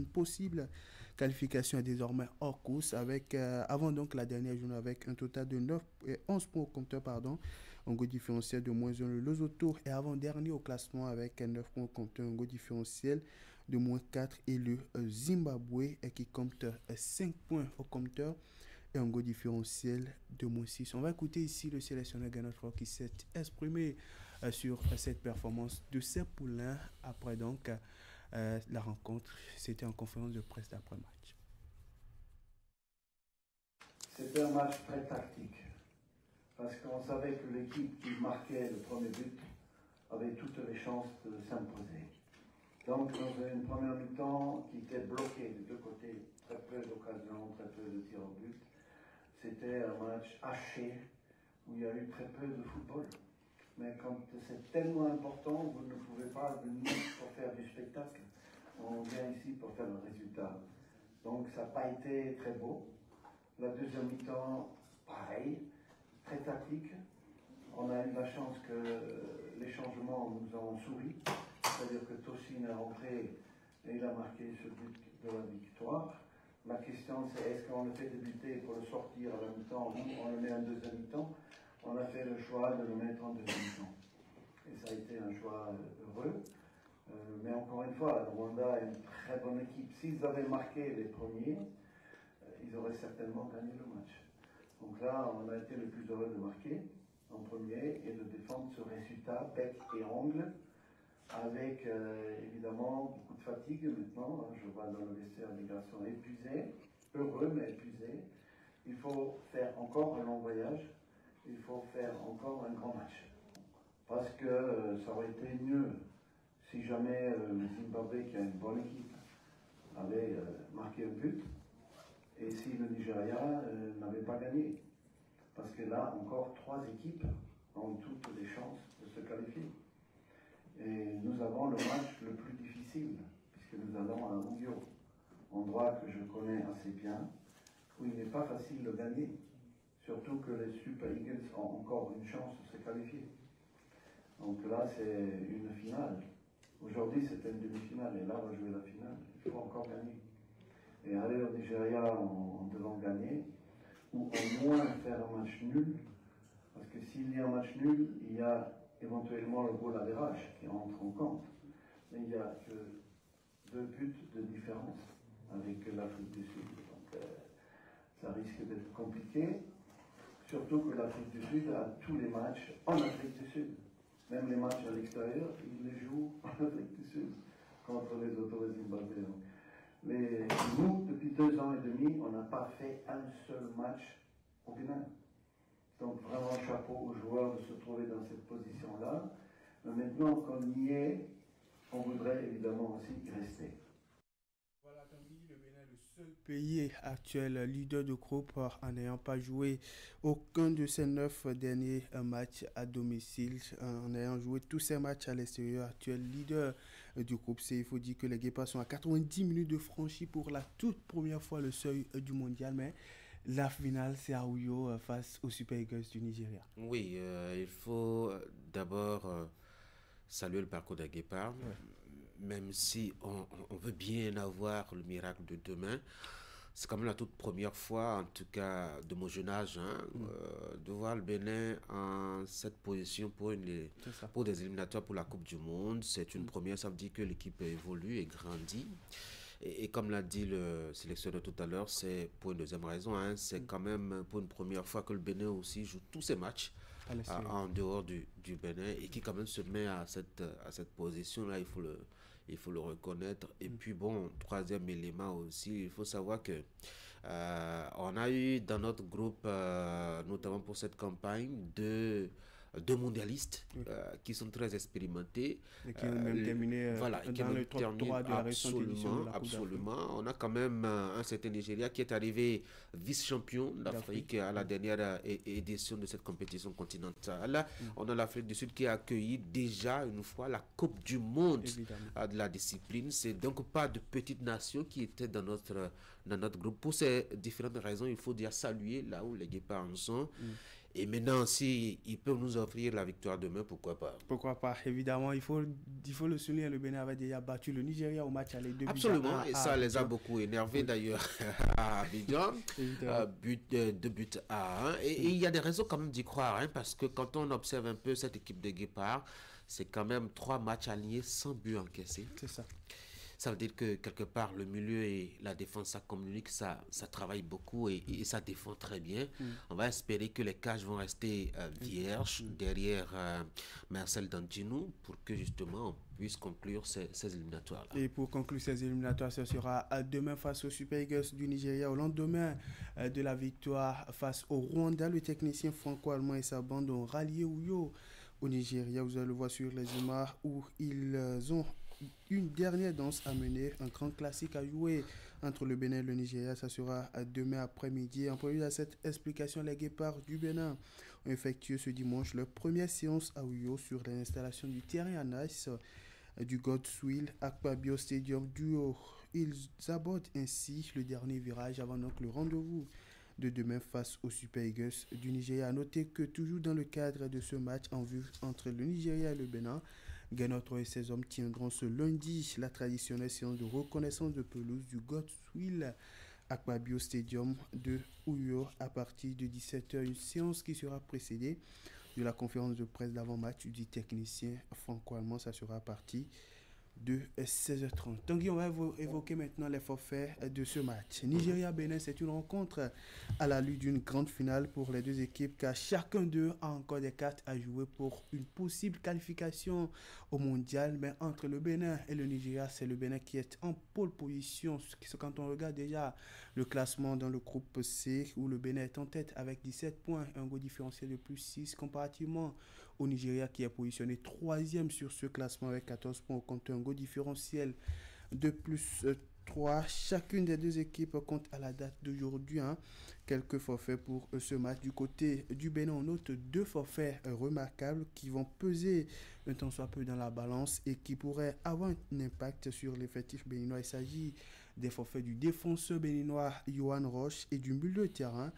possible qualification est désormais hors course avec avant donc la dernière journée avec un total de 11 points au compteur un goal différentiel de -1. Le Lesotho est avant-dernier au classement avec 9 points au compteur, un goal différentiel de -4 et le Zimbabwe qui compte 5 points au compteur et un goal différentiel de -6. On va écouter ici le sélectionneur Gainotro qui s'est exprimé sur cette performance de ses poulains après donc la rencontre. C'était en conférence de presse d'après-match. C'était un match très tactique parce qu'on savait que l'équipe qui marquait le premier but avait toutes les chances de s'imposer. Donc dans une première mi-temps qui était bloquée des deux côtés, très peu d'occasions, très peu de tirs au but. C'était un match haché où il y a eu très peu de football. Mais quand c'est tellement important, vous ne pouvez pas venir pour faire du spectacle. On vient ici pour faire le résultat. Donc ça n'a pas été très beau. La deuxième mi-temps, pareil, très tactique. On a eu la chance que les changements nous ont souri. C'est-à-dire que Tosin est rentré et il a marqué ce but de la victoire. La question c'est est-ce qu'on le fait débuter pour le sortir à la mi-temps ou on le met en deuxième mi-temps. On a fait le choix de le mettre en deuxième mi-temps. Et ça a été un choix heureux. mais encore une fois, le Rwanda est une très bonne équipe. S'ils avaient marqué les premiers, ils auraient certainement gagné le match. Donc là, on a été le plus heureux de marquer en premier et de défendre ce résultat bec et ongle, avec évidemment beaucoup de fatigue maintenant. Je vois dans le vestiaire des garçons épuisés, heureux mais épuisés. Il faut faire encore un long voyage, il faut faire encore un grand match. Parce que ça aurait été mieux si jamais le Zimbabwe, qui a une bonne équipe, avait marqué un but, et si le Nigeria n'avait pas gagné. Parce que là, encore 3 équipes ont toutes les chances de se qualifier. Et nous avons le match le plus difficile, puisque nous allons à Uyo, endroit que je connais assez bien, où il n'est pas facile de gagner. Surtout que les Super Eagles ont encore une chance de se qualifier. Donc là, c'est une finale. Aujourd'hui, c'était une demi-finale, et là, on va jouer la finale. Il faut encore gagner. Et aller au Nigeria en devant gagner, ou au moins faire un match nul, parce que s'il y a un match nul, il y a éventuellement le goal average qui entre en compte. Mais il n'y a que 2 buts de différence avec l'Afrique du Sud. Donc ça risque d'être compliqué, surtout que l'Afrique du Sud a tous les matchs en Afrique du Sud. Même les matchs à l'extérieur, ils les jouent en Afrique du Sud contre les autres Zimbabwéens. Mais nous, depuis 2 ans et demi, on n'a pas fait un seul match au Bénin. Donc vraiment chapeau aux joueurs de se trouver dans cette position-là. Mais maintenant qu'on y est, on voudrait évidemment aussi y rester. Voilà, comme dit, le Bénin est le seul pays actuel leader de groupe en n'ayant pas joué aucun de ses 9 derniers matchs à domicile, en ayant joué tous ses matchs à l'extérieur. Actuel leader du groupe C. Il faut dire que les Guépards sont à 90 minutes de franchi pour la toute première fois le seuil du mondial, mais la finale, c'est à Uyo face aux Super Eagles du Nigeria. Oui, il faut d'abord saluer le parcours des Guépards. Ouais. Même si on veut bien avoir le miracle de demain, c'est quand même la toute première fois, en tout cas de mon jeune âge, de voir le Bénin en cette position pour des éliminatoires pour la Coupe du Monde. C'est une première, ça veut dire que l'équipe évolue et grandit. Et comme l'a dit le sélectionneur tout à l'heure, c'est pour une deuxième raison, c'est quand même pour une première fois que le Bénin aussi joue tous ses matchs en dehors du Bénin et qui quand même se met à cette position-là, il faut le reconnaître. Et puis bon, troisième élément aussi, il faut savoir que on a eu dans notre groupe, notamment pour cette campagne, deux mondialistes qui sont très expérimentés et qui ont même terminé dans le top 3 de la récente édition de la Coupe absolument. On a quand même un certain Nigeria qui est arrivé vice-champion d'Afrique à la dernière édition de cette compétition continentale. On a l'Afrique du Sud qui a accueilli déjà une fois la Coupe du Monde de la discipline. C'est donc pas de petites nations qui étaient dans notre groupe. Pour ces différentes raisons, il faut dire saluer là où les Guépards en sont. Et maintenant, s'ils peuvent nous offrir la victoire demain, pourquoi pas? Pourquoi pas? Évidemment, il faut le souligner, le Bénin avait déjà battu le Nigeria au match aller 2 buts. Absolument, et ça les a beaucoup énervés d'ailleurs à Abidjan. 2 buts à 1. Et il y a des raisons quand même d'y croire, parce que quand on observe un peu cette équipe de Guépards, c'est quand même 3 matchs alignés sans but encaissé. C'est ça. Ça veut dire que quelque part, le milieu et la défense, ça communique, ça travaille beaucoup et ça défend très bien. On va espérer que les cages vont rester vierges derrière Marcel Dantinou pour que justement on puisse conclure ces éliminatoires-là. Et pour conclure ces éliminatoires, ce sera demain face aux Super Eagles du Nigeria. Au lendemain de la victoire face au Rwanda, le technicien franco-allemand et sa bande ont rallié Uyo au Nigeria. Vous allez le voir sur les images où ils ont une dernière danse à mener, un grand classique à jouer entre le Bénin et le Nigeria. Ça sera demain après-midi. En prélude à cette explication, les Guépards du Bénin ont effectué ce dimanche leur première séance à Uyo sur l'installation du terrain en ice du Godswill Akpabio Stadium Duo. Ils abordent ainsi le dernier virage avant donc le rendez-vous de demain face aux Super Eagles du Nigeria. A noter que toujours dans le cadre de ce match en vue entre le Nigeria et le Bénin, Guénotre et ses hommes tiendront ce lundi la traditionnelle séance de reconnaissance de pelouse du Godswill Akpabio Stadium de Uyo à partir de 17h. Une séance qui sera précédée de la conférence de presse d'avant-match du technicien franco-allemand. Ça sera à partir de 16h30. Tanguy, on va évoquer maintenant les forfaits de ce match. Nigeria-Bénin, c'est une rencontre à la lutte d'une grande finale pour les deux équipes, car chacun d'eux a encore des cartes à jouer pour une possible qualification au mondial. Mais entre le Bénin et le Nigeria, c'est le Bénin qui est en pole position. Quand on regarde déjà le classement dans le groupe C, où le Bénin est en tête avec 17 points et un goal différentiel de plus 6, comparativement au Nigeria qui est positionné 3e sur ce classement avec 14 points, compte un goal différentiel de plus 3. Chacune des deux équipes compte à la date d'aujourd'hui quelques forfaits pour ce match. Du côté du Bénin, on note 2 forfaits remarquables qui vont peser un tant soit peu dans la balance et qui pourraient avoir un impact sur l'effectif béninois. Il s'agit des forfaits du défenseur béninois Yohan Roche et du milieu de terrain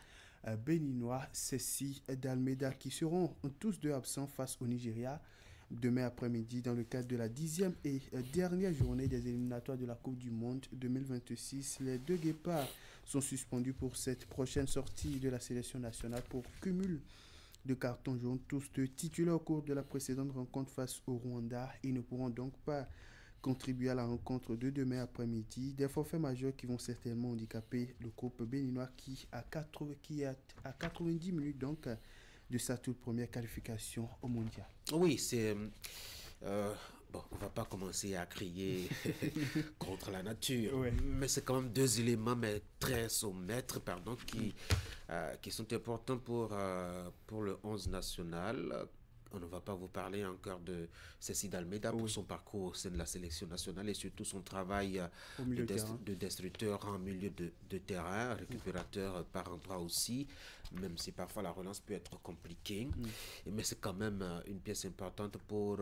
béninois Ceci d'Almeida, qui seront tous deux absents face au Nigeria demain après-midi dans le cadre de la 10e et dernière journée des éliminatoires de la Coupe du Monde 2026. Les deux guépards sont suspendus pour cette prochaine sortie de la sélection nationale pour cumul de cartons jaunes, tous deux titulaires au cours de la précédente rencontre face au Rwanda. Ils ne pourront donc pas contribuer à la rencontre de demain après-midi. Des forfaits majeurs qui vont certainement handicaper le groupe béninois qui est à 90 minutes donc de sa toute première qualification au mondial. Oui, c'est... bon, on va pas commencer à crier contre la nature, mais c'est quand même 2 éléments mais très sommaires, qui sont importants pour le 11 national. On ne va pas vous parler encore de Ceci d'Almeida pour son parcours au sein de la sélection nationale et surtout son travail de destructeur en milieu de terrain, récupérateur par endroit aussi, même si parfois la relance peut être compliquée. Mais c'est quand même une pièce importante pour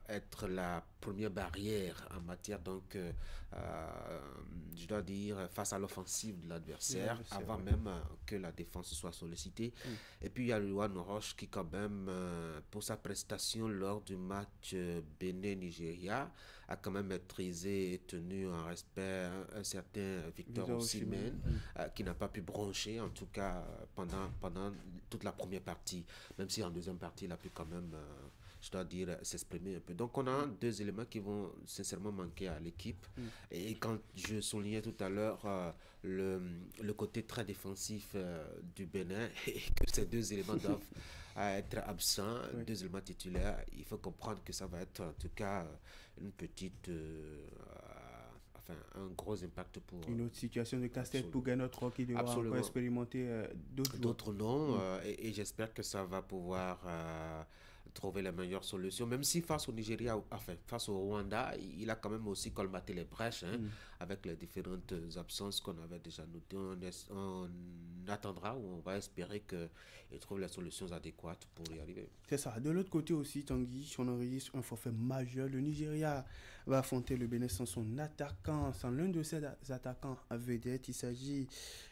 être la première barrière en matière, donc, je dois dire, face à l'offensive de l'adversaire, avant même que la défense soit sollicitée. Et puis il y a Yohan Roche qui quand même... pour sa prestation lors du match Bénin-Nigeria, a quand même maîtrisé et tenu en respect un certain Victor Osimhen, qui n'a pas pu broncher, en tout cas pendant toute la première partie, même si en deuxième partie, il a pu quand même, je dois dire, s'exprimer un peu. Donc on a 2 éléments qui vont sincèrement manquer à l'équipe. Et quand je soulignais tout à l'heure le côté très défensif du Bénin, et que ces 2 éléments doivent être absents, 2 éléments titulaires, il faut comprendre que ça va être en tout cas une petite... un gros impact pour... Une autre situation de casse-tête pour Gernot Rohr qui devra encore expérimenter d'autres noms. Et j'espère que ça va pouvoir trouver la meilleure solution, même si face au Nigeria, face au Rwanda, il a quand même aussi colmaté les brèches avec les différentes absences qu'on avait déjà notées. On attendra ou on va espérer qu'il trouve les solutions adéquates pour y arriver. C'est ça. De l'autre côté aussi, Tanguy, on enregistre un forfait majeur. Le Nigeria va affronter le Bénin sans son attaquant, sans l'un de ses attaquants à vedette. Il s'agit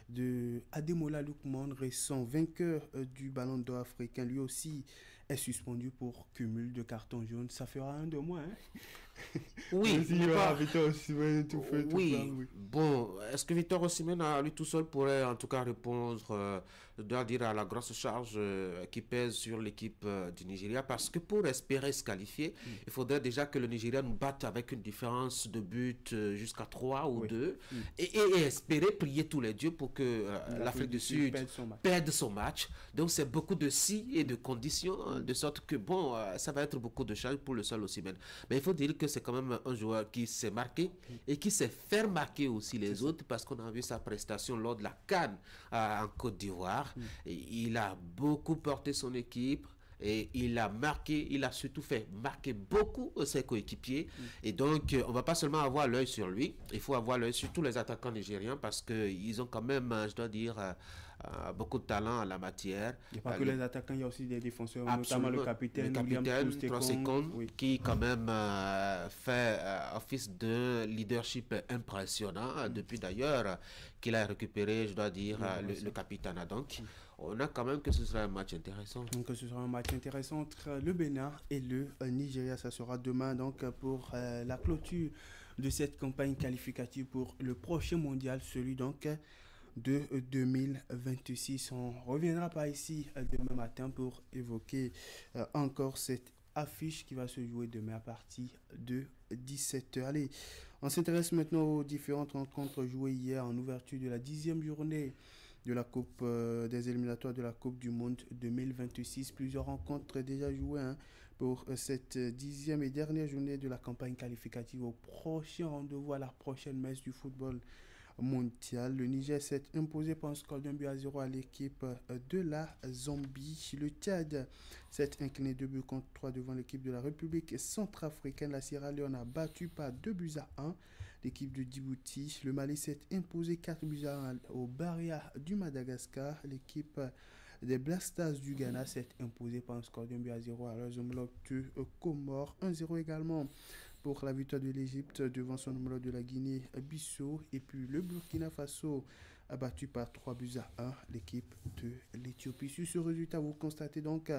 de Ademola Lookman, récent vainqueur du Ballon d'Or africain. Lui aussi est suspendu pour cumul de cartons jaunes. Ça fera un de moins. Oui, Victor Osimhen, tout fait. Bon, est-ce que Victor Osimhen, à lui tout seul, pourrait en tout cas répondre, je dois dire, à la grosse charge qui pèse sur l'équipe du Nigeria? Parce que pour espérer se qualifier, il faudrait déjà que le Nigeria nous batte avec une différence de but jusqu'à 3 ou 2 et espérer, prier tous les dieux pour que l'Afrique du Sud perde son match. Donc c'est beaucoup de si et de conditions, de sorte que bon, ça va être beaucoup de charges pour le seul Osimhen. Mais il faut dire que c'est quand même un joueur qui s'est marqué et qui s'est fait marquer aussi les autres, parce qu'on a vu sa prestation lors de la CAN en Côte d'Ivoire. Il a beaucoup porté son équipe et il a marqué, il a surtout fait marquer beaucoup ses coéquipiers. Et donc on va pas seulement avoir l'œil sur lui, il faut avoir l'œil sur tous les attaquants nigériens, parce qu'ils ont quand même, je dois dire, beaucoup de talent en la matière. Il n'y a pas que les attaquants, il y a aussi des défenseurs, notamment le capitaine Trosekong, qui quand même fait office de leadership impressionnant depuis d'ailleurs qu'il a récupéré, je dois dire, le capitaine. Donc on a quand même que ce sera un match intéressant. Donc ce sera un match intéressant entre le Bénin et le Nigeria. Ça sera demain donc pour la clôture de cette campagne qualificative pour le prochain mondial, celui donc de 2026. On reviendra pas ici demain matin pour évoquer encore cette affiche qui va se jouer demain à partir de 17h. Allez, on s'intéresse maintenant aux différentes rencontres jouées hier en ouverture de la 10e journée de la Coupe des éliminatoires de la Coupe du Monde 2026. Plusieurs rencontres déjà jouées pour cette 10e et dernière journée de la campagne qualificative au prochain rendez-vous à la prochaine messe du football mondial. Le Niger s'est imposé par un score d'1-0 à l'équipe de la Zambie. Le Tchad s'est incliné 2-3 devant l'équipe de la République centrafricaine. La Sierra Leone a battu par 2-1 l'équipe de Djibouti. Le Mali s'est imposé 4-1 au Barria du Madagascar. L'équipe des Black Stars du Ghana s'est imposée par un score d'1-0 à leurs homologues de Comores. 1-0 également pour la victoire de l'Égypte devant son homologue de la Guinée-Bissau. Et puis le Burkina Faso a battu par 3-1 l'équipe de l'Éthiopie. Sur ce résultat, vous constatez donc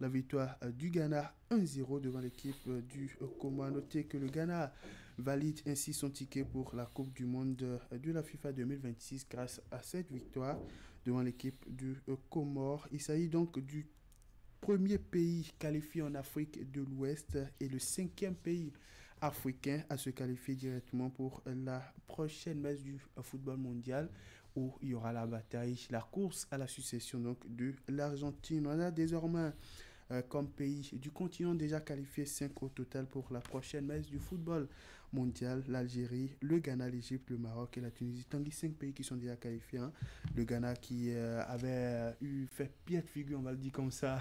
la victoire du Ghana 1-0 devant l'équipe du Comores. Notez que le Ghana valide ainsi son ticket pour la Coupe du Monde de la FIFA 2026 grâce à cette victoire devant l'équipe du Comores. Il s'agit donc du premier pays qualifié en Afrique de l'Ouest et le 5e pays africain à se qualifier directement pour la prochaine messe du football mondial où il y aura la bataille, la course à la succession donc de l'Argentine. On a désormais comme pays du continent déjà qualifié 5 au total pour la prochaine messe du football mondial: l'Algérie, le Ghana, l'Égypte, le Maroc et la Tunisie. Tanguy, 5 pays qui sont déjà qualifiés. Le Ghana qui avait fait pied de figure, on va le dire comme ça,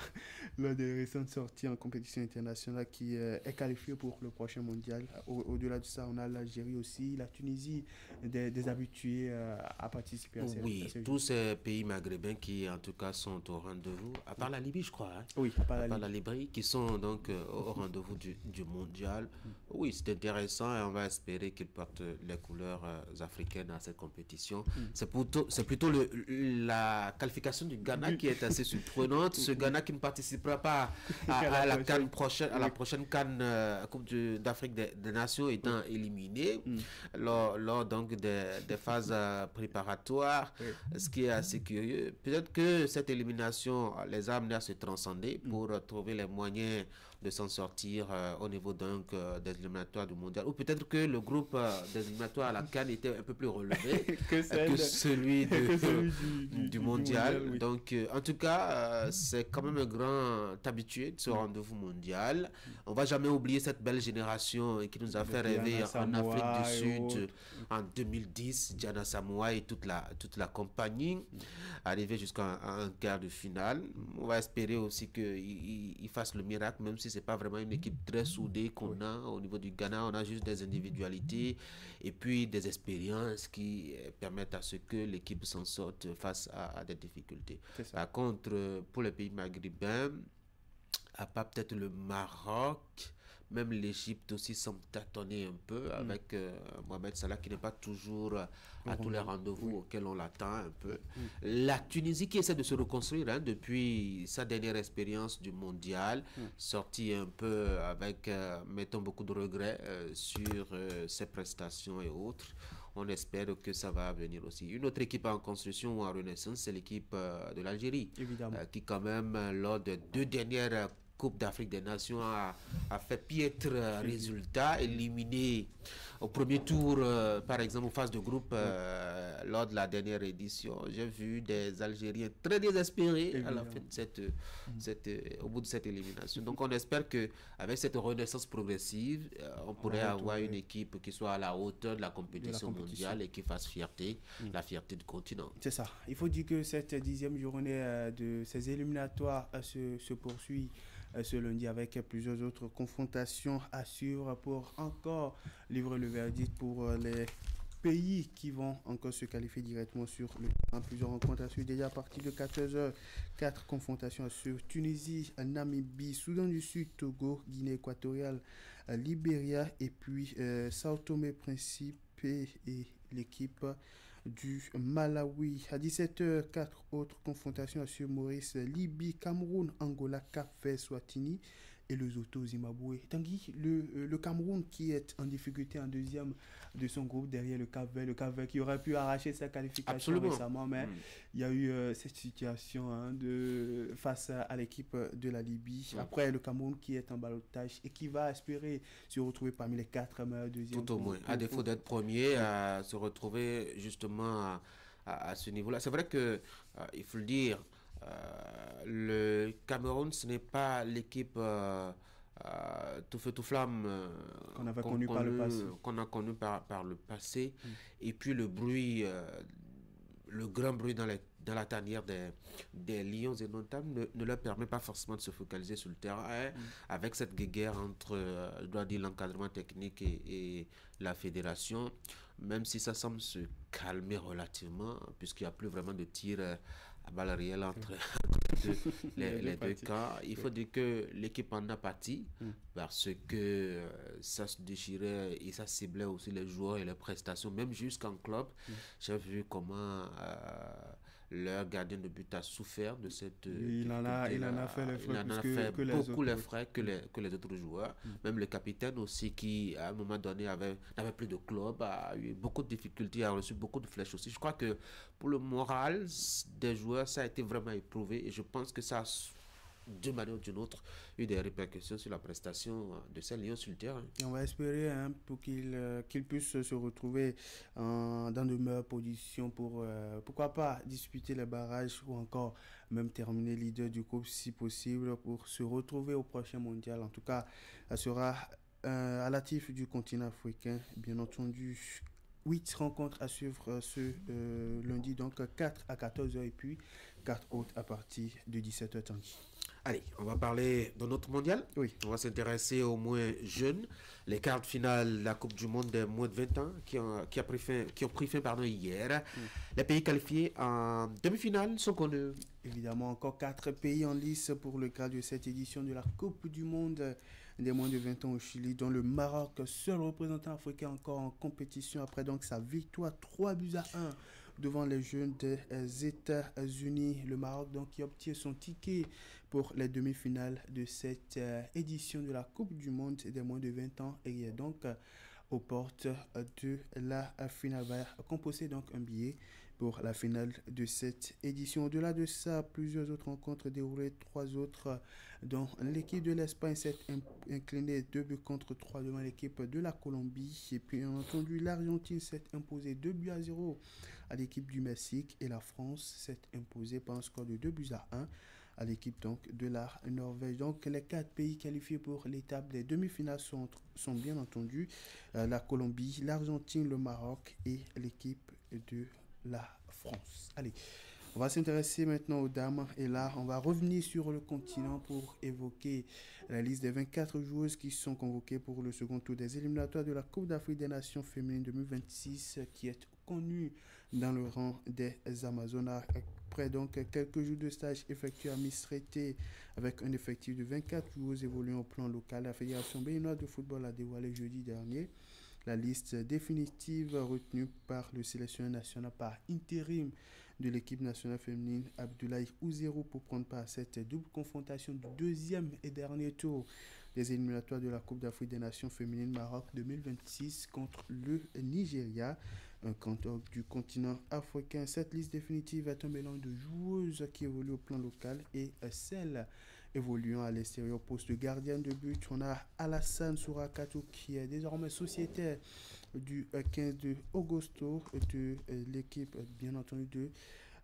lors des récentes sorties en compétition internationale, qui est qualifié pour le prochain mondial. Au-delà de ça, on a l'Algérie aussi, la Tunisie, des habitués à participer à ces Oui, tous ces pays maghrébins qui en tout cas sont au rendez-vous, à part la Libye je crois. Oui, à part la Libye, qui sont donc au rendez-vous du mondial. Oui, c'est intéressant et on va espérer qu'ils portent les couleurs africaines à cette compétition. C'est plutôt la qualification du Ghana qui est assez surprenante. Ce Ghana qui ne participera pas à la CAN prochaine, à la prochaine CAN Coupe d'Afrique des Nations étant éliminé lors donc des phases préparatoires, ce qui est assez curieux. Peut-être que cette élimination les a amenés à se transcender pour trouver les moyens de s'en sortir au niveau donc des éliminatoires du mondial, ou peut-être que le groupe des éliminatoires à la CAN était un peu plus relevé que celui du mondial. Oui. Donc en tout cas c'est quand même un grand habitué de ce rendez-vous mondial. On va jamais oublier cette belle génération qui nous a fait rêver en Afrique du Sud en 2010, Diana Samoa et toute la compagnie, arriver jusqu'à un quart de finale. On va espérer aussi qu'ils fassent le miracle, même si c'est pas vraiment une équipe très soudée qu'on a au niveau du Ghana. On a juste des individualités et puis des expériences qui permettent à ce que l'équipe s'en sorte face à des difficultés. Par contre, pour les pays maghrébins, à part peut-être le Maroc, même l'Égypte aussi semble tâtonner un peu avec Mohamed Salah qui n'est pas toujours à tous les rendez-vous auxquels on l'attend un peu. La Tunisie qui essaie de se reconstruire depuis sa dernière expérience du mondial, sortie un peu avec, mettons, beaucoup de regrets sur ses prestations et autres. On espère que ça va venir aussi. Une autre équipe en construction ou en renaissance, c'est l'équipe de l'Algérie, qui quand même, lors des 2 dernières Coupe d'Afrique des Nations a fait piètre résultat, éliminé au premier tour, par exemple, aux phases de groupe lors de la dernière édition. J'ai vu des Algériens très désespérés à la fin de au bout de cette élimination. Donc on espère qu'avec cette renaissance progressive, on pourrait avoir une équipe qui soit à la hauteur de la compétition mondiale et qui fasse fierté, la fierté du continent. C'est ça. Il faut dire que cette 10e journée de ces éliminatoires se poursuit ce lundi avec plusieurs autres confrontations à suivre pour encore livrer le verdict pour les pays qui vont encore se qualifier directement sur le terrain. Plusieurs rencontres à suivre déjà à partir de 14h. 4 confrontations à suivre: Tunisie, Namibie, Soudan du Sud, Togo, Guinée équatoriale, Libéria et puis Sao Tomé Principe et l'équipe du Malawi. À 17h, 4 autres confrontations à suivre: Maurice, Libye, Cameroun, Angola, Cap-Vert, Swatini, et Lesotho au Zimbabwe. Tanguy, le Cameroun qui est en difficulté en deuxième de son groupe derrière le Cap-Vert qui aurait pu arracher sa qualification récemment, mais il y a eu cette situation face à l'équipe de la Libye. Après, le Cameroun qui est en ballottage et qui va espérer se retrouver parmi les 4 meilleurs deuxièmes. Tout au moins, à défaut d'être premier, à se retrouver justement à ce niveau-là. C'est vrai que, il faut le dire, le Cameroun, ce n'est pas l'équipe tout feu tout flamme qu'on avait connu par le passé. Qu'on a connu par le passé. Et puis le bruit, le grand bruit dans la tanière des Lions indomptables ne leur permet pas forcément de se focaliser sur le terrain, avec cette guerre entre, je dois dire, l'encadrement technique et la fédération, même si ça semble se calmer relativement, puisqu'il n'y a plus vraiment de tirs à balles réelles entre les deux camps. Il faut dire que l'équipe en a pâti parce que ça se déchirait et ça ciblait aussi les joueurs et les prestations, même jusqu'en club. J'ai vu comment leur gardien de but a souffert de cette il en a fait les frais, il en a fait beaucoup les frais que les autres joueurs. Même le capitaine aussi qui à un moment donné n'avait plus de club, a eu beaucoup de difficultés, a reçu beaucoup de flèches aussi. Je crois que pour le moral des joueurs, ça a été vraiment éprouvé et je pense que ça a d'une manière ou d'une autre eu des répercussions sur la prestation de ces Lions sur le terrain. Et on va espérer pour qu'ils puissent se retrouver dans de meilleures positions pour pourquoi pas disputer les barrages ou encore même terminer leader du groupe si possible pour se retrouver au prochain mondial. En tout cas, ça sera à l'actif du continent africain, bien entendu. 8 rencontres à suivre ce lundi, donc 4 à 14h et puis 4 autres à partir de 17h. Tanguy. Allez, on va parler de notre mondial. Oui. On va s'intéresser aux moins jeunes. Les quarts de finale de la Coupe du Monde des moins de 20 ans qui ont pris fin hier. Les pays qualifiés en demi-finale sont connus. Évidemment, encore 4 pays en lice pour le cadre de cette édition de la Coupe du Monde des moins de 20 ans au Chili, dont le Maroc, seul représentant africain encore en compétition après donc sa victoire 3-1 devant les jeunes des États-Unis. Le Maroc donc qui obtient son ticket pour les demi-finales de cette édition de la Coupe du Monde des moins de 20 ans et est donc aux portes de la finale. Va composer donc un billet pour la finale de cette édition. Au-delà de ça, plusieurs autres rencontres déroulées, 3 autres dont l'équipe de l'Espagne s'est inclinée 2-3 devant l'équipe de la Colombie. Et puis, bien entendu, l'Argentine s'est imposée 2-0 à l'équipe du Mexique et la France s'est imposée par un score de 2-1 à l'équipe donc de la Norvège. Donc les 4 pays qualifiés pour l'étape des demi-finales sont bien entendu la Colombie, l'Argentine, le Maroc et l'équipe de la France. Allez, on va s'intéresser maintenant aux dames et là on va revenir sur le continent pour évoquer la liste des 24 joueuses qui sont convoquées pour le second tour des éliminatoires de la Coupe d'Afrique des Nations féminines 2026 qui est connue dans le rang des Amazones. Après donc quelques jours de stage effectués à Misrete avec un effectif de 24 joueuses évoluant au plan local, la Fédération béninoise de football a dévoilé jeudi dernier la liste définitive retenue par le sélectionneur national par intérim de l'équipe nationale féminine Abdoulaye Ouzérou pour prendre part à cette double confrontation du deuxième et dernier tour des éliminatoires de la Coupe d'Afrique des Nations féminines Maroc 2026 contre le Nigeria, un canton du continent africain. Cette liste définitive est un mélange de joueuses qui évoluent au plan local et celles évoluant à l'extérieur. Poste de gardienne de but, on a Alassane Sourakatou qui est désormais sociétaire du 15 de Augusto de l'équipe bien entendu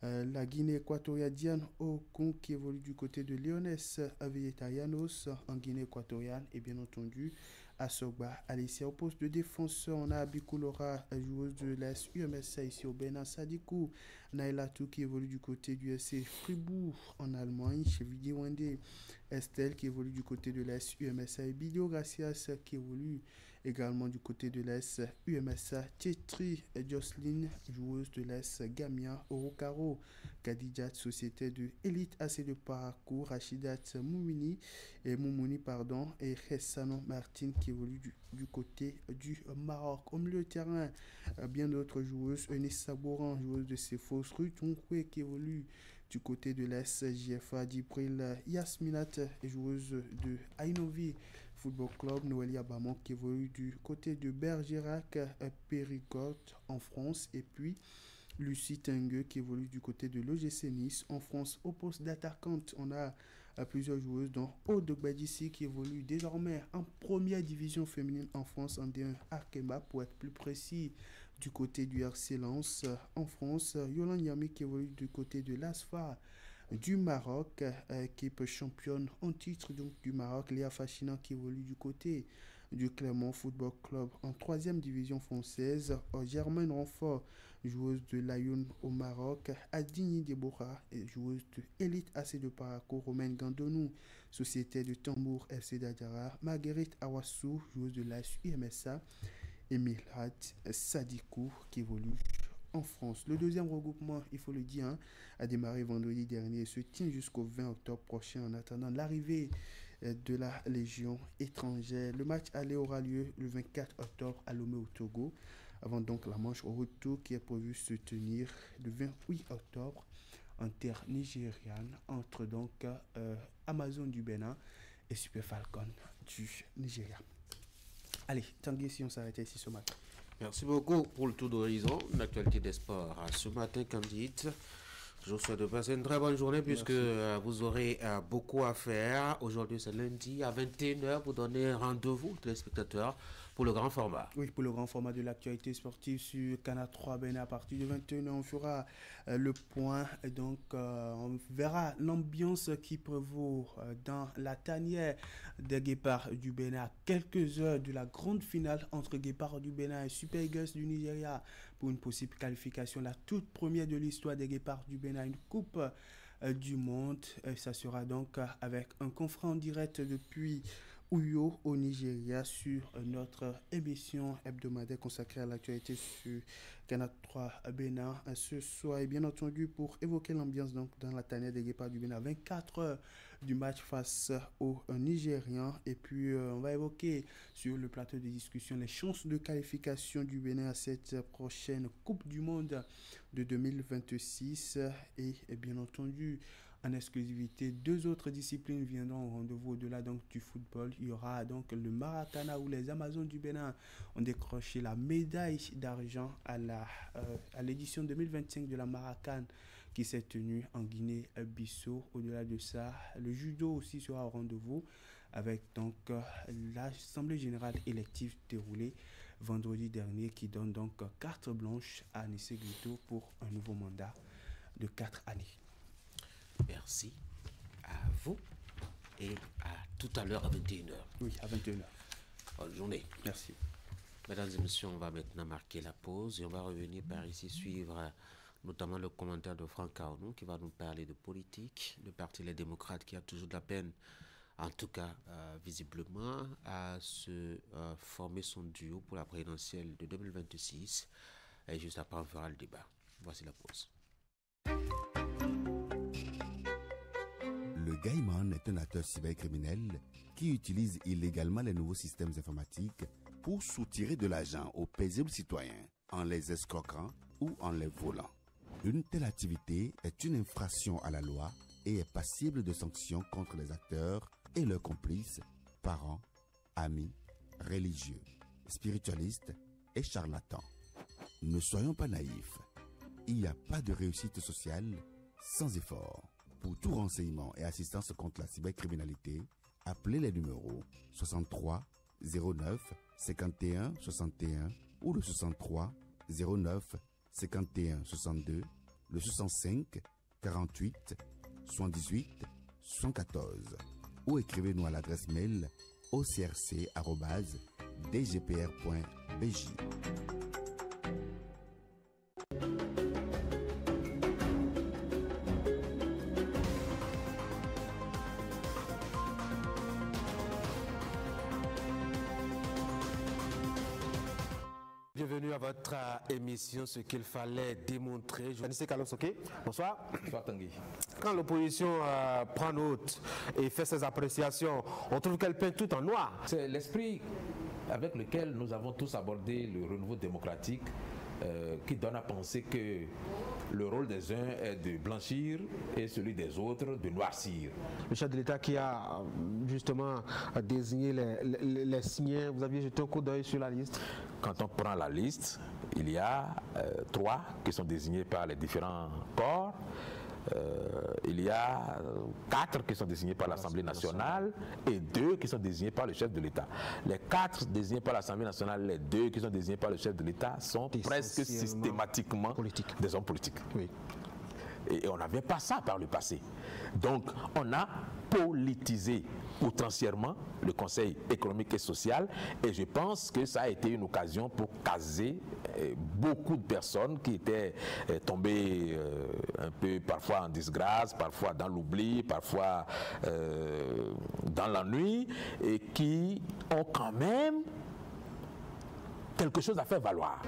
de la Guinée équatoriale. Diane Okun qui évolue du côté de Leones Vegetarianos en Guinée équatoriale et bien entendu Asogba Alicia. Au poste de défenseur, on a Abikulora, joueuse de l'AS UMSA ici au Bénin. Sadikou Nailatou qui évolue du côté du SC Fribourg en Allemagne. Chez Vidi Wende Estelle qui évolue du côté de l'AS UMSA. Et Bidio Gracias qui évolue également du côté de l'AS UMSA. Tietri Jocelyn, joueuse de l'AS Gamia. Orokaro Kadijat, société de Elite AC de Parcours. Rachidat Moumouni et Hessano Martin qui évolue du côté du Maroc. Au milieu de terrain, bien d'autres joueuses. Eunice Sabouran, joueuse de Cephos. Ruth Onkwe qui évolue Du côté de l'SJFA, Dibril Yasminat, joueuse de Ainovi Football Club, Noélia Bamon qui évolue du côté de Bergerac Périgord en France, et puis Lucie Tengue qui évolue du côté de l'OGC Nice en France. Au poste d'attaquante, on a plusieurs joueuses, dont Aude Gbadissi qui évolue désormais en première division féminine en France, en D1 Arkema pour être plus précis, du côté du RC Lens en France. Yolande Yami qui évolue du côté de l'ASFA du Maroc, équipe championne en titre donc du Maroc. Léa Fachinan qui évolue du côté du Clermont Football Club en 3e division française. Germaine Renfort, joueuse de l'Ayoun au Maroc. Adigny Deborah, joueuse de Elite AC de Paraco. Romaine Gandonou, société de Tambour FC d'Adjara. Marguerite Awassou, joueuse de l'AS UMSA. Et Milad Sadikou qui évolue en France. Le deuxième regroupement, il faut le dire, a démarré vendredi dernier et se tient jusqu'au 20 octobre prochain en attendant l'arrivée de la Légion étrangère. Le match aller aura lieu le 24 octobre à Lomé au Togo, avant donc la manche au retour qui est prévue se tenir le 28 octobre en terre nigériane entre donc Amazon du Bénin et Super Falcon du Nigeria. Allez, Tanguy, si on s'arrêtait ici ce matin. Merci beaucoup pour le tour d'horizon, l'actualité des sports ce matin, Candide. Je vous souhaite de passer une très bonne journée puisque vous aurez beaucoup à faire. Aujourd'hui, c'est lundi à 21h. Vous donnez rendez-vous, téléspectateurs, pour le grand format. Oui, pour le grand format de l'actualité sportive sur Canal 3 Bénin. À partir de 21h, on fera le point. Et donc, on verra l'ambiance qui prévaut dans la tanière des Guépards du Bénin. À quelques heures de la grande finale entre Guépards du Bénin et Super Eagles du Nigeria pour une possible qualification, la toute première de l'histoire des Guépards du Bénin, une coupe du monde. Ça sera donc avec un confrère en direct depuis Uyo au Nigeria sur notre émission hebdomadaire consacrée à l'actualité sur Canal 3 Bénin ce soir. Et bien entendu, pour évoquer l'ambiance donc dans la tanière des Guépards du Bénin, 24 heures du match face aux Nigérians. Et puis on va évoquer sur le plateau de discussion les chances de qualification du Bénin à cette prochaine Coupe du Monde de 2026. Et bien entendu, en exclusivité, deux autres disciplines viendront au rendez-vous au-delà donc du football. Il y aura donc le Maracana où les Amazones du Bénin ont décroché la médaille d'argent à l'édition 2025 de la Maracane qui s'est tenue en Guinée-Bissau. Au-delà de ça, le judo aussi sera au rendez-vous avec donc l'Assemblée générale élective déroulée vendredi dernier qui donne donc carte blanche à Anissé Guito pour un nouveau mandat de 4 années. Merci à vous et à tout à l'heure à 21h. Oui, à 21h. Bonne journée. Merci. Mesdames et messieurs, on va maintenant marquer la pause et on va revenir par ici suivre notamment le commentaire de Franck Carnou qui va nous parler de politique, le Parti Les Démocrates qui a toujours de la peine, en tout cas visiblement, à se former son duo pour la présidentielle de 2026. Et juste après, on fera le débat. Voici la pause. Le Gaiman est un acteur cybercriminel qui utilise illégalement les nouveaux systèmes informatiques pour soutirer de l'argent aux paisibles citoyens en les escroquant ou en les volant. Une telle activité est une infraction à la loi et est passible de sanctions contre les acteurs et leurs complices, parents, amis, religieux, spiritualistes et charlatans. Ne soyons pas naïfs. Il n'y a pas de réussite sociale sans effort. Pour tout renseignement et assistance contre la cybercriminalité, appelez les numéros 63 09 51 61 ou le 63 09 51 62, le 65 48 78 114 ou écrivez-nous à l'adresse mail ocrc@dgpr.bj. Bienvenue à votre émission, ce qu'il fallait démontrer. Anissé Kalosoké, bonsoir. Bonsoir Tanguy. Quand l'opposition prend note et fait ses appréciations, on trouve qu'elle peint tout en noir. C'est l'esprit avec lequel nous avons tous abordé le renouveau démocratique qui donne à penser que le rôle des uns est de blanchir et celui des autres de noircir. Le chef de l'État qui a justement désigné les signants, vous aviez jeté un coup d'œil sur la liste? Quand on prend la liste, il y a 3 qui sont désignés par les différents corps. Il y a 4 qui sont désignés par l'Assemblée nationale et 2 qui sont désignés par le chef de l'État. Les 4 désignés par l'Assemblée nationale, les 2 qui sont désignés par le chef de l'État sont presque systématiquement des hommes politiques. Oui. Et on n'avait pas ça par le passé. Donc on a politisé outrancièrement le Conseil économique et social, et je pense que ça a été une occasion pour caser beaucoup de personnes qui étaient tombées un peu parfois en disgrâce, parfois dans l'oubli, parfois dans l'ennui, et qui ont quand même quelque chose à faire valoir.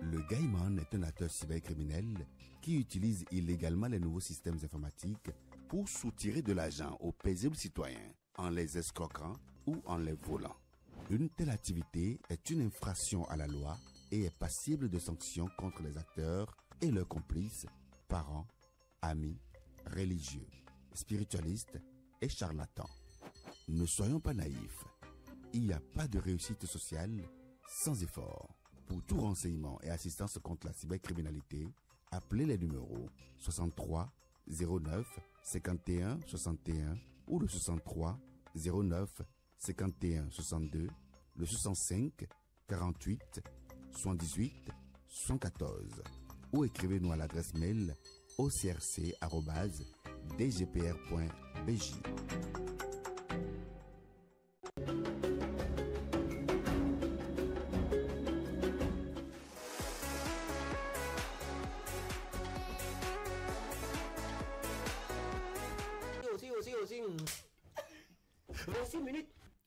Le Gaiman est un acteur cybercriminel qui utilise illégalement les nouveaux systèmes informatiques pour soutirer de l'argent aux paisibles citoyens en les escroquant ou en les volant. Une telle activité est une infraction à la loi et est passible de sanctions contre les acteurs et leurs complices, parents, amis, religieux, spiritualistes et charlatans. Ne soyons pas naïfs. Il n'y a pas de réussite sociale sans effort. Pour tout renseignement et assistance contre la cybercriminalité, appelez les numéros 63 09 51 61 ou le 63 09 51 62, le 65 48 78 74 ou écrivez-nous à l'adresse mail ocrc@dgpr.bj.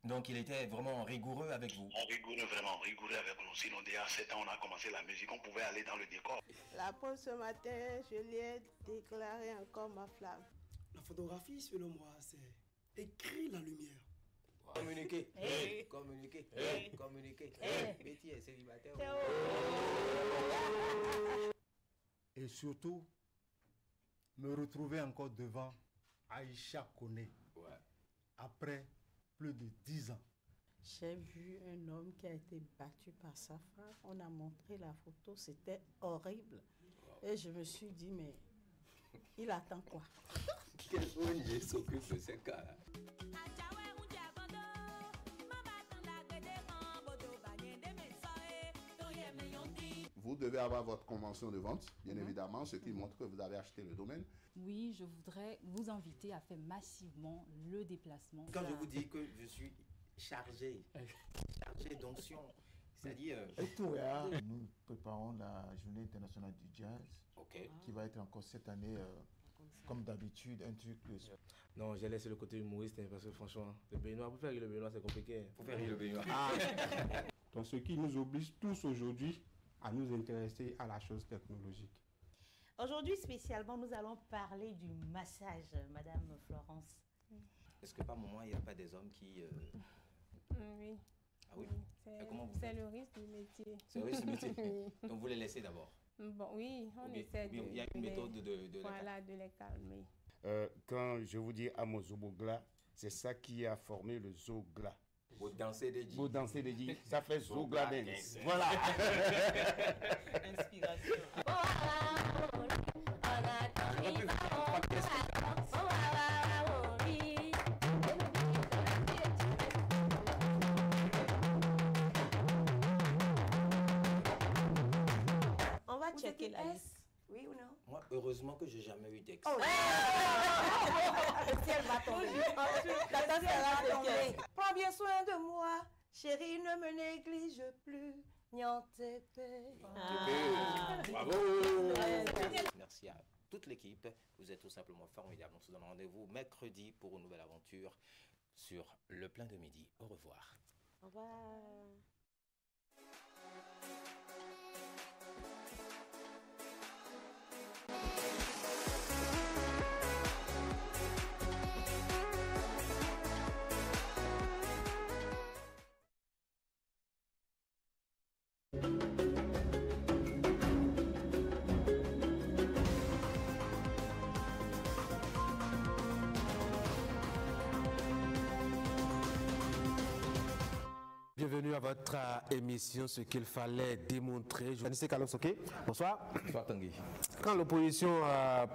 Donc il était vraiment rigoureux avec vous. Rigoureux, vraiment rigoureux avec nous. Sinon, déjà à 7 ans, on a commencé la musique, on pouvait aller dans le décor. La pause ce matin, je lui ai déclaré encore ma flamme. La photographie, selon moi, c'est écrire la lumière. Communiquer, communiquer, communiquer. Betty est célibataire. Et surtout, me retrouver encore devant Aïcha Koné. Ouais. Après plus de 10 ans. J'ai vu un homme qui a été battu par sa femme. On a montré la photo, c'était horrible. Wow. Et je me suis dit, mais il attend quoi? Quel ONG s'occupe de ces cas-là? Vous devez avoir votre convention de vente, bien évidemment, ce qui montre que vous avez acheté le domaine. Oui, je voudrais vous inviter à faire massivement le déplacement. Quand je vous dis que je suis chargé d'onction, c'est-à-dire... Nous préparons la journée internationale du jazz, qui va être encore cette année, comme d'habitude, un truc... Non, j'ai laissé le côté humoriste, parce que franchement, le Béninois, pour faire rire le Béninois, c'est compliqué. Pour faire rire le Béninois. Donc ce qui nous oblige tous aujourd'hui à nous intéresser à la chose technologique. Aujourd'hui, spécialement, nous allons parler du massage, Madame Florence. Est-ce que par moment, il n'y a pas des hommes qui... Oui. Ah oui? C'est le risque du métier. C'est le risque du métier. Donc vous les laissez d'abord? Bon, oui, on essaie de... Il y a une méthode de les calmer. Quand je vous dis Amozobogla, c'est ça qui a formé le Zogla. Vous dansez des djis. Vous dansez des djis. Ça fait Zogla dance. Voilà. Inspiration. On va checker la liste. Oui ou non? Moi, heureusement que j'ai jamais eu d'ex. Oh, le ciel va tomber. La tête va tomber. Prends bien soin de moi, chérie, ne me néglige plus. Bravo. Merci à toute l'équipe. Vous êtes tout simplement formidables. On se donne rendez-vous mercredi pour une nouvelle aventure sur Le Plein de Midi. Au revoir. Au revoir. Bienvenue à votre émission, ce qu'il fallait démontrer. Journaliste Kalonsoké, bonsoir. Bonsoir Tanguy. Quand l'opposition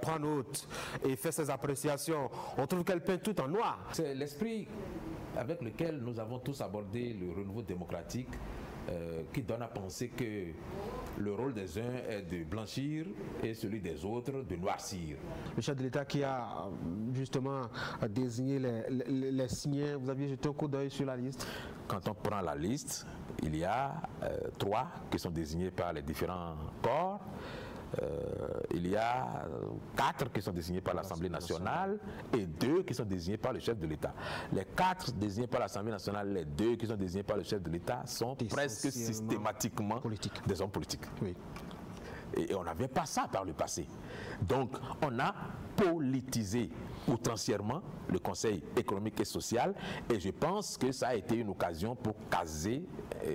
prend note et fait ses appréciations, on trouve qu'elle peint tout en noir. C'est l'esprit avec lequel nous avons tous abordé le renouveau démocratique qui donne à penser que le rôle des uns est de blanchir et celui des autres de noircir. Le chef de l'État qui a justement désigné les signés, vous aviez jeté un coup d'œil sur la liste? Quand on prend la liste, il y a 3 qui sont désignés par les différents corps. Il y a 4 qui sont désignés par l'Assemblée nationale et 2 qui sont désignés par le chef de l'État. Les 4 désignés par l'Assemblée nationale, les 2 qui sont désignés par le chef de l'État sont presque systématiquement des hommes politiques. Oui. Et on n'avait pas ça par le passé. Donc on a politisé outrancièrement le Conseil économique et social et je pense que ça a été une occasion pour caser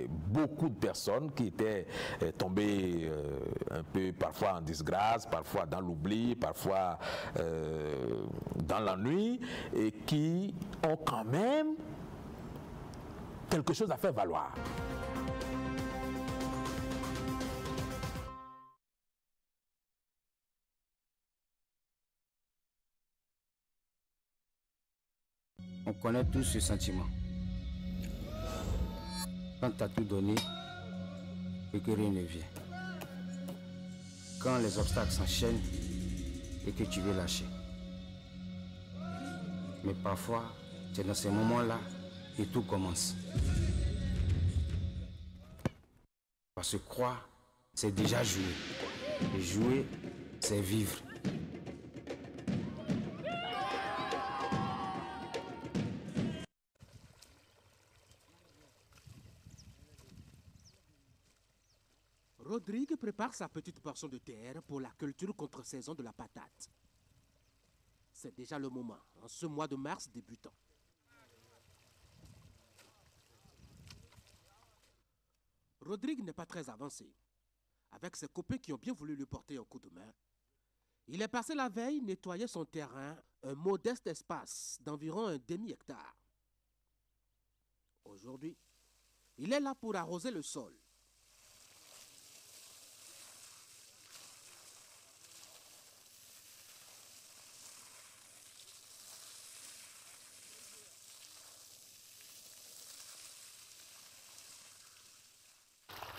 beaucoup de personnes qui étaient tombées un peu parfois en disgrâce, parfois dans l'oubli, parfois dans l'ennui et qui ont quand même quelque chose à faire valoir. On connaît tous ce sentiment. Quand tu as tout donné et que rien ne vient. Quand les obstacles s'enchaînent et que tu veux lâcher. Mais parfois, c'est dans ces moments-là que tout commence. Parce que croire, c'est déjà jouer. Et jouer, c'est vivre. Rodrigue prépare sa petite portion de terre pour la culture contre-saison de la patate. C'est déjà le moment, en ce mois de mars débutant. Rodrigue n'est pas très avancé. Avec ses copains qui ont bien voulu lui porter un coup de main, il est passé la veille nettoyer son terrain, un modeste espace d'environ un demi-hectare. Aujourd'hui, il est là pour arroser le sol.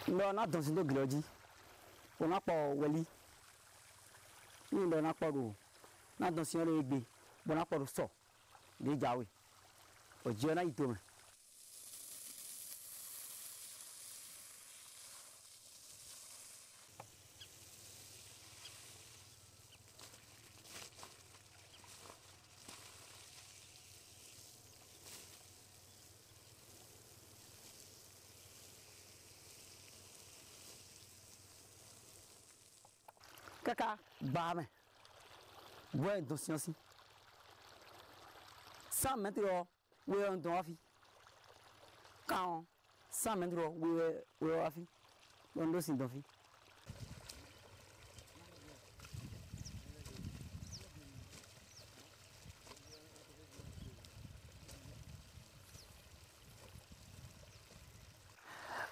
On a dans une glodi, on a pas wali, on a pas d'eau, on a dans une régbe, on a pas de so, des jaouis, au Dieu n'a été. Kaka, bame. Ouais, dossier aussi. 100 mètres, oui, on doit faire. 40, 100 mètres, oui, on doit faire. On doit faire.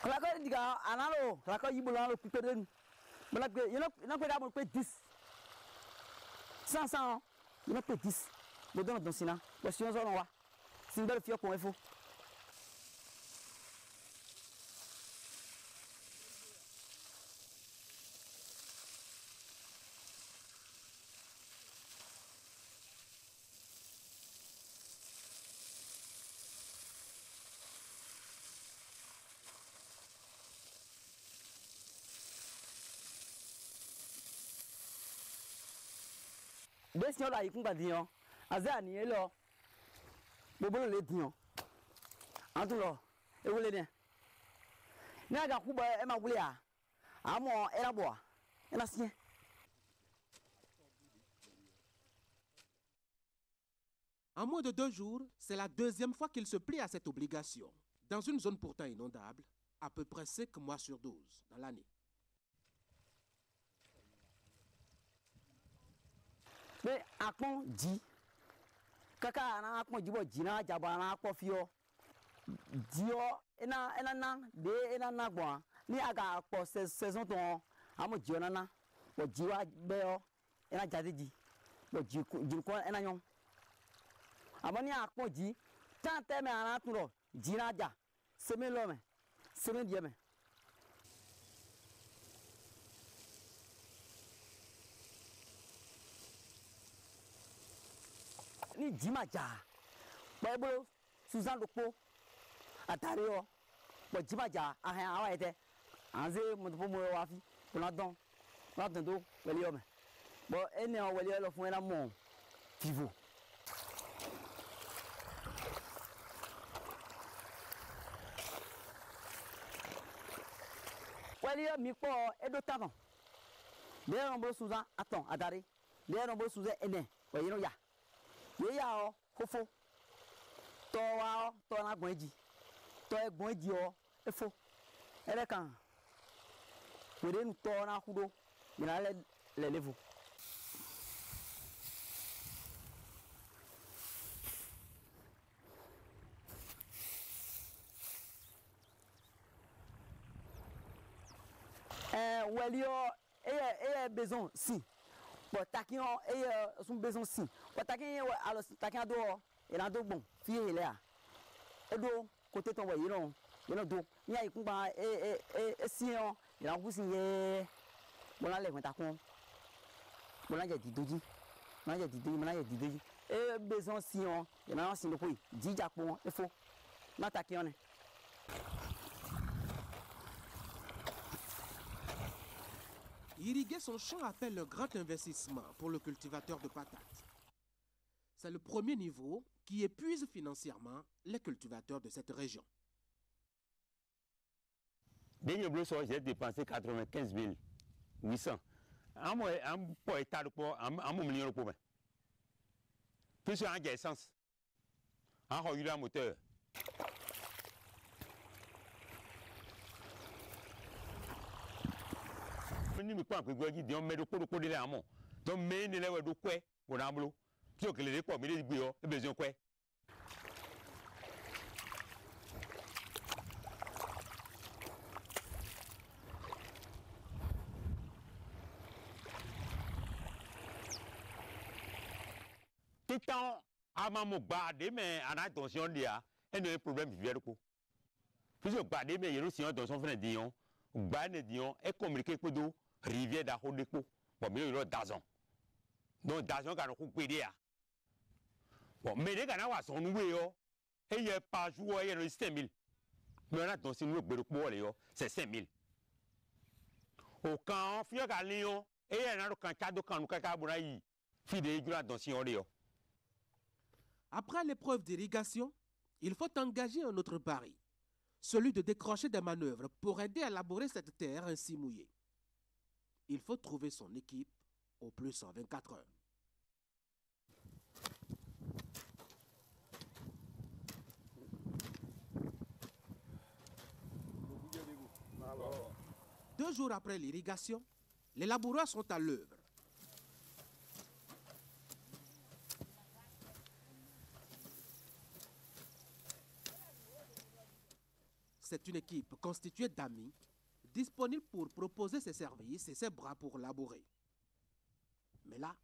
La quoi dit analo, la quoi yibola le pipeden. Mais là il n'a pas d'abord peut 10. 500, il n'a pas 10. Mais dans le Sina, la science on va. C'est une belle fille qu'on faut. Besi ola ikun gbadi yan aza ni e lo gbogbo le diyan antu lo ewele ni ni aga ku ba e ma wule a amo era bo e na sien. En moins de 2 jours, c'est la 2e fois qu'il se plie à cette obligation. Dans une zone pourtant inondable, à peu près 5 mois sur 12 dans l'année. Mais à quoi dit Kaka na quoi dit bon dina jabana quoi fio dio ena na de ena na gwa ni aga po saison ton amo dio na bo jiwa beo ena jade di bo ji ko ena nyon amoni akpo ji tante me ana turo jina ja seme lo me seme die me ni jima ja bebo Susan Dokpo atari o bo jima ja ahan awa ete anze mo to mo wa fi na don do wele o me bo ene o wele lo fun ena mo vivo wele mi po edo tavon le ron bo Susan aton atari le ron bo Susan ene o yino ya ye ya o fofo to wa o to na gbon eji to egbon eji o efo ele kan were nu to na kudo mina le levo welio eye besoin si bon takion eye son besoin si bon takion alors takion do e na do gbon fi ele a edo côté ton we you do ni ai kun ba si on e na gusi ye bon la le kun takun bon la je di doji na je di doji na je di doji e besoin si on e na si no ko di japo e fo na takion ne. Irriguer son champ appelle un grand investissement pour le cultivateur de patates. C'est le premier niveau qui épuise financièrement les cultivateurs de cette région. Dernier bloc, j'ai dépensé 95 800. Un peu état pour un million pour moi. Plus un essence. Un rouleur moteur. Ni mi kwa kwegwe ji di on medo kodo kodo le amon don me ni lewe do kwe wo na blo ti o kele de po mi le gbe yo e bezo kwe titan ama mo gba de me ana attention dia e no problème vivre ko plus o gba de me yero si on don son frère dion gba ne dion e communiquer ko do rivière d'Ahodepo, bon, mais il y a d'argent. Donc, d'argent, quand on coupe des bon, mais les gars, sont noués, et il y a pas jour, il y a 5 000. Mais on a donc, si nous avons c'est 5 000. Au camp, il y a un lion, et il y a un cadeau quand nous avons fidèle, Après l'épreuve d'irrigation, il faut engager un autre pari, celui de décrocher des manœuvres pour aider à labourer cette terre ainsi mouillée. Il faut trouver son équipe au plus en 24 heures. Deux jours après l'irrigation, les laboureurs sont à l'œuvre. C'est une équipe constituée d'amis disponible pour proposer ses services et ses bras pour labourer. Mais là,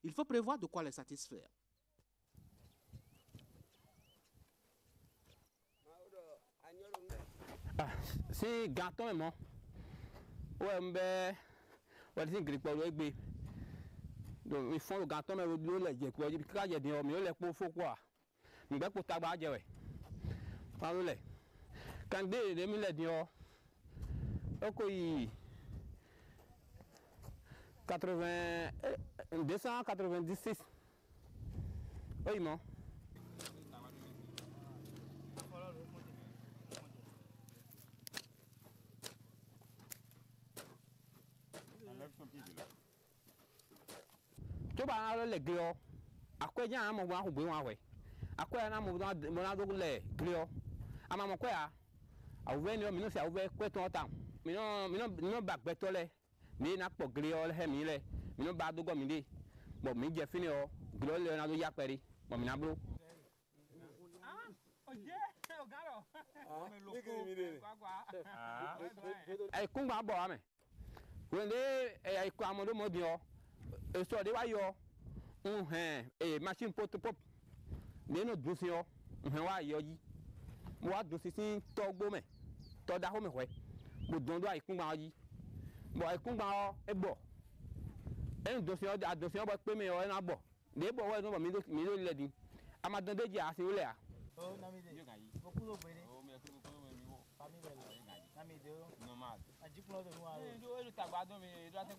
il faut prévoir de quoi les satisfaire. C'est gâteau, moi. Ouais, mais c'est grec pour le bébé. Donc, ils font le gâteau, mais le lait, quoi. Quand il y a des hommes, le pour faut quoi. Mais pour tabac, ouais. Pas le lait. Quand des lait, ok, 296. Oui, non. Tu vas le grio. À quoi il y a un moment où vous avez? À quoi il y a un moment où vous avez le grio? À maman quoi? a ouvert non mino c'est ouvert quoi ton temps mino bac betole mi na po griol he mi le mino ba do go mi de bon mi je fini o griol le na do ya peri bon mi na bro ay kungba bo ame wende ay ko amodo modi o e so de wa yo machine pot pop de no dusi o wa yo yi mo wa dusi sin to gbo me to da ho me we mo don do ay kungba yi bo ay kungba o e bo en dusi o da dusi o bo pe me o na bo de bo wa no mi do le din amadon de ji asi o le a o na mi de mo ku lo pe ni o me ku lo me mi wo pa mi be na mi de o normal ajipulo de wa o do tagbado mi do ate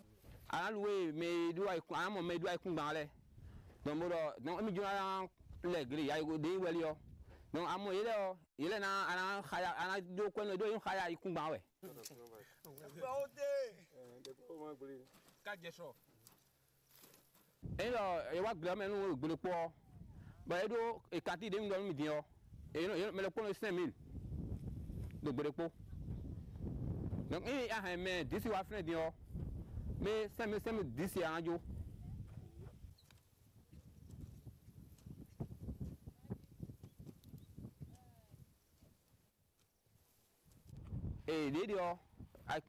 aluwe me do ay amo me do ay kungba le don mo do don mi jura le gri ay go de weli o don amo ile na ana khaya ana do ko no do yin khaya ikungba we o de ko ma gbele ka je so e wa gbe me nu gbele po ba e do e kati de mi do mi din o e no me le po no 5000 do gbele po donc e a me disi wa friend din o me 5000 disi anjo radio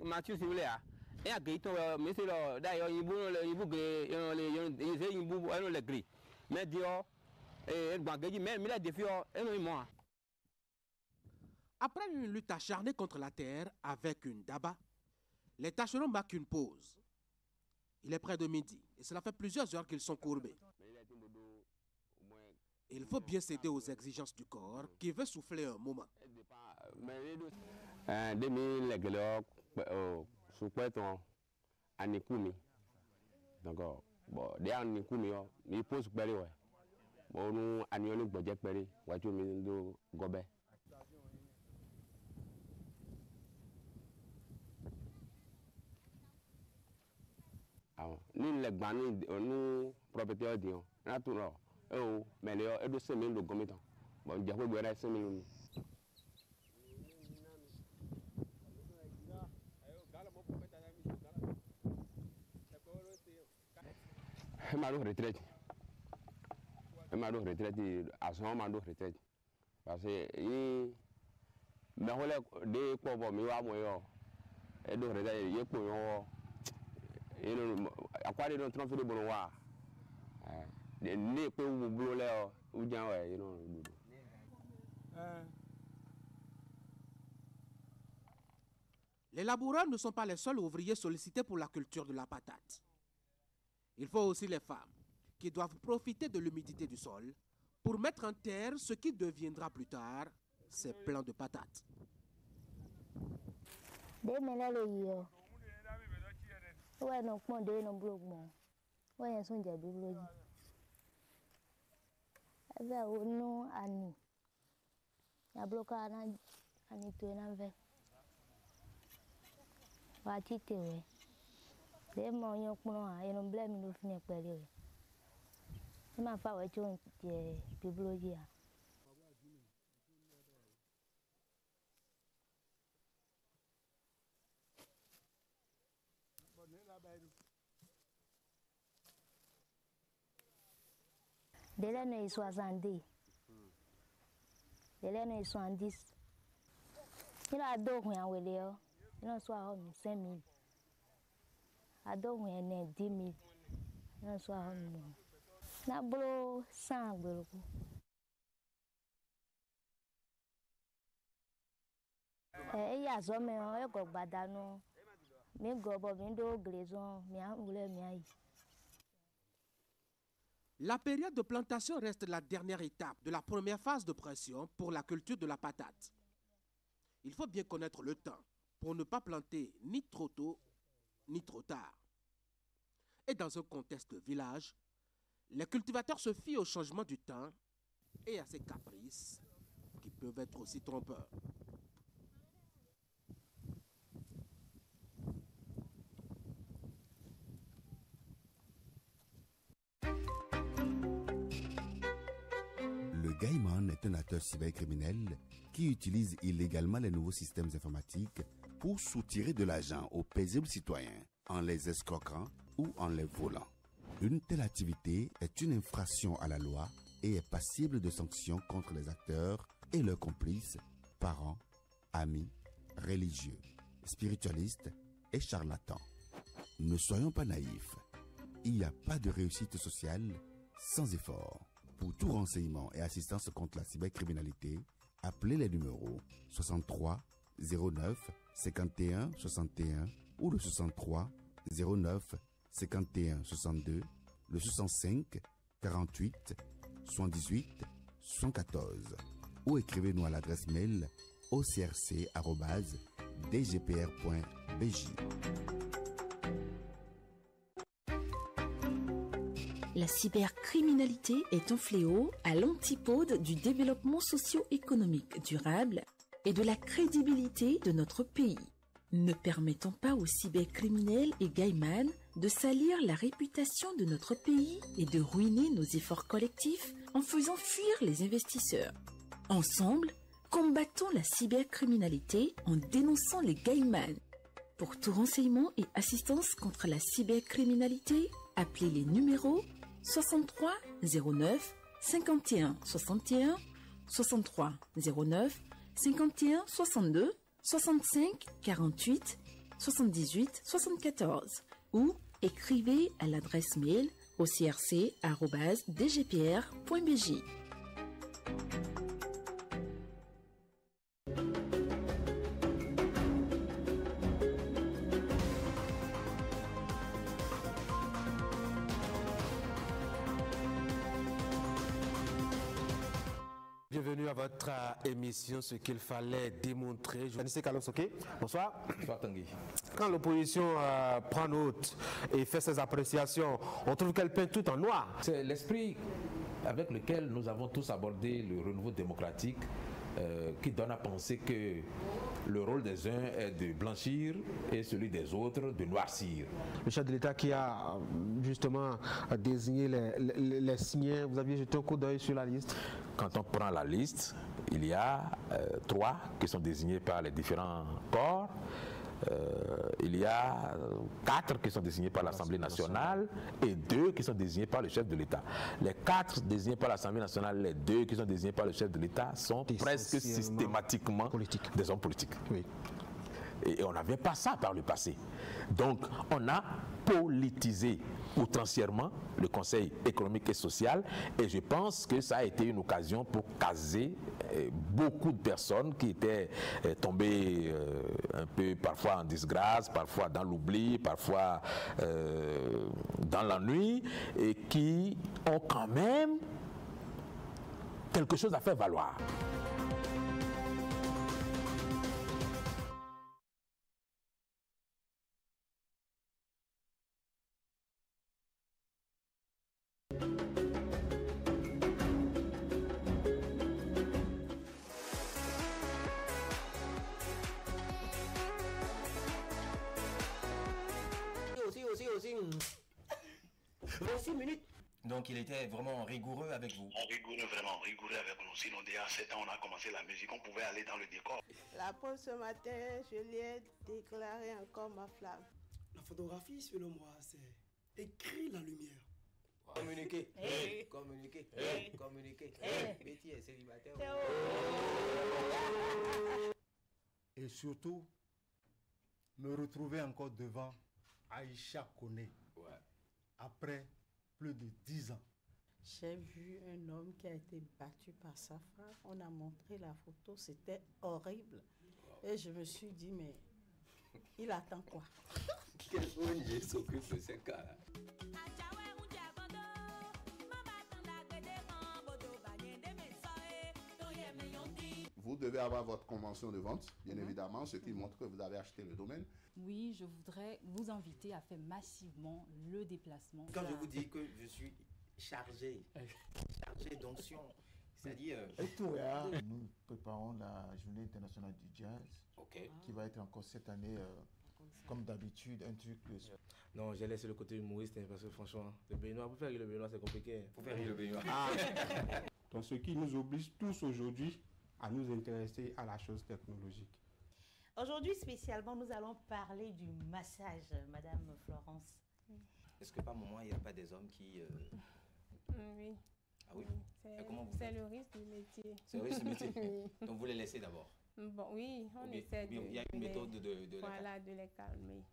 Matthew Sibilea e a gate me se lo da yo yibu le yibu gre yo le yo se yibu eno le gre me dio gbangeji me mi la defi o eno mo. Après une lutte acharnée contre la terre avec une daba, les tâcherons marquent une pause. Il est près de midi et cela fait plusieurs heures qu'ils sont courbés. Il faut bien céder aux exigences du corps qui veut souffler un moment. Demi legelo supeton anikumi donc bon de anikumi yo mi pose pere we bo nu anioni gboje pere waju mi do gobe ni legban ni propriétaire dion na tu no o mele yo edo se mi do gomitan bon je ko gbera se mi mado retraite à son mado retraite parce que yi me hole de po bo mi wa mo yo e do retraite ye po yo e no akwari no transfer de bo wa de ne pe wu bulo le o u jan we you know Les laboureurs ne sont pas les seuls ouvriers sollicités pour la culture de la patate. Il faut aussi les femmes qui doivent profiter de l'humidité du sol pour mettre en terre ce qui deviendra plus tard ces plants de patates. They mo yo kuno a yo blame me no fini pere o e ma fa wa jo tie biology a dele no 60 dele no 70 ila do hun an wele o ina so a ho 5000 adon ene 10000 na so a no na bro san gbero ya so me o e go gbada no mi go bo mi do grezon mi an wule mi ayi. La période de plantation reste la dernière étape de la première phase de pression pour la culture de la patate. Il faut bien connaître le temps pour ne pas planter ni trop tôt ni trop tard. Et dans un contexte de village, les cultivateurs se fient au changement du temps et à ses caprices qui peuvent être aussi trompeurs. Le Gaïman est un acteur cybercriminel qui utilisent illégalement les nouveaux systèmes informatiques pour soutirer de l'argent aux paisibles citoyens en les escroquant ou en les volant. Une telle activité est une infraction à la loi et est passible de sanctions contre les acteurs et leurs complices, parents, amis, religieux, spiritualistes et charlatans. Ne soyons pas naïfs. Il n'y a pas de réussite sociale sans effort. Pour tout renseignement et assistance contre la cybercriminalité, appelez les numéros 63 09 51 61 ou le 63 09 51 62, le 65 48 78 114 ou écrivez-nous à l'adresse mail ocrc@dgpr.bj. La cybercriminalité est un fléau à l'antipode du développement socio-économique durable et de la crédibilité de notre pays. Ne permettons pas aux cybercriminels et gaïmans de salir la réputation de notre pays et de ruiner nos efforts collectifs en faisant fuir les investisseurs. Ensemble, combattons la cybercriminalité en dénonçant les gaïmans. Pour tout renseignement et assistance contre la cybercriminalité, appelez les numéros 63 09 51 61, 63 09 51 62, 65 48 78 74 ou écrivez à l'adresse mail ocrc@dgpr.bj. Bienvenue à votre émission, ce qu'il fallait démontrer. Bonsoir. Bonsoir Tanguy. Quand l'opposition prend note et fait ses appréciations, on trouve qu'elle peint tout en noir. C'est l'esprit avec lequel nous avons tous abordé le renouveau démocratique qui donne à penser que le rôle des uns est de blanchir et celui des autres de noircir. Le chef de l'État qui a justement désigné les signés, vous aviez jeté un coup d'œil sur la liste? Quand on prend la liste, il y a 3 qui sont désignés par les différents corps. Il y a 4 qui sont désignés par l'Assemblée nationale et 2 qui sont désignés par le chef de l'État. Les 4 désignés par l'Assemblée nationale, les 2 qui sont désignés par le chef de l'État sont presque systématiquement des hommes politiques. Oui. Et on n'avait pas ça par le passé. Donc, on a politisé outrancièrement le Conseil économique et social et je pense que ça a été une occasion pour caser beaucoup de personnes qui étaient tombées un peu parfois en disgrâce, parfois dans l'oubli, parfois dans l'ennui et qui ont quand même quelque chose à faire valoir. Donc il était vraiment rigoureux avec vous. Rigoureux, vraiment rigoureux avec nous. Sinon, déjà à 7 ans, on a commencé la musique, on pouvait aller dans le décor. La pause ce matin, je lui ai déclaré encore ma flamme. La photographie, selon moi, c'est écrire la lumière. Communiquer, communiquer, communiquer. Métier célibataire. Et surtout, me retrouver encore devant Aïcha Koné. Ouais. Après plus de 10 ans. J'ai vu un homme qui a été battu par sa femme. On a montré la photo, c'était horrible. Et je me suis dit, mais il attend quoi? Quel ONG s'occupe de ces cas-là? Vous devez avoir votre convention de vente, bien évidemment, ce qui montre que vous avez acheté le domaine. Oui, je voudrais vous inviter à faire massivement le déplacement. Quand je vous dis que je suis chargé d'onction, c'est-à-dire... Nous préparons la journée internationale du jazz, qui va être encore cette année, comme d'habitude, un truc... Non, j'ai laissé le côté humoriste, parce que franchement, le Béninois, pour faire rire le Béninois, c'est compliqué. Pour faire rire le Béninois. Donc ce qui nous oblige tous aujourd'hui à nous intéresser à la chose technologique. Aujourd'hui, spécialement, nous allons parler du massage, Madame Florence. Est-ce que par moment, il n'y a pas des hommes qui... Oui. Ah oui? C'est le risque du métier. C'est le risque du métier. Donc vous les laissez d'abord? Bon, oui, on essaie de... Il y a une méthode de les calmer.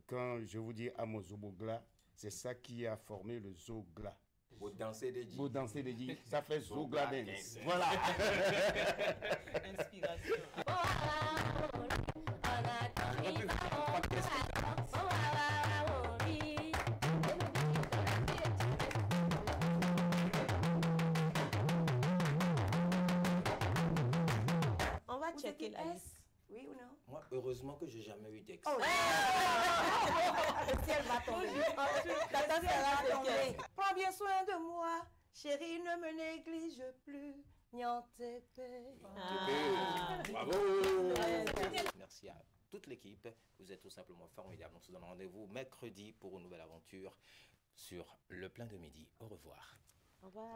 Quand je vous dis Amozobogla, c'est ça qui a formé le Zogla. Vous dansez des djis. Vous dansez des djis. Ça fait Zogla dance. Voilà. Inspiration. On va checker la liste. Oui ou non? Moi, heureusement que j'ai jamais eu d'ex. Oh, le ciel va tomber. La tasse va tomber. Prends bien soin de moi, chérie, ne me néglige plus. Bravo. Merci à toute l'équipe. Vous êtes tout simplement formidable. On se donne rendez-vous mercredi pour une nouvelle aventure sur le plein de midi. Au revoir. Au revoir.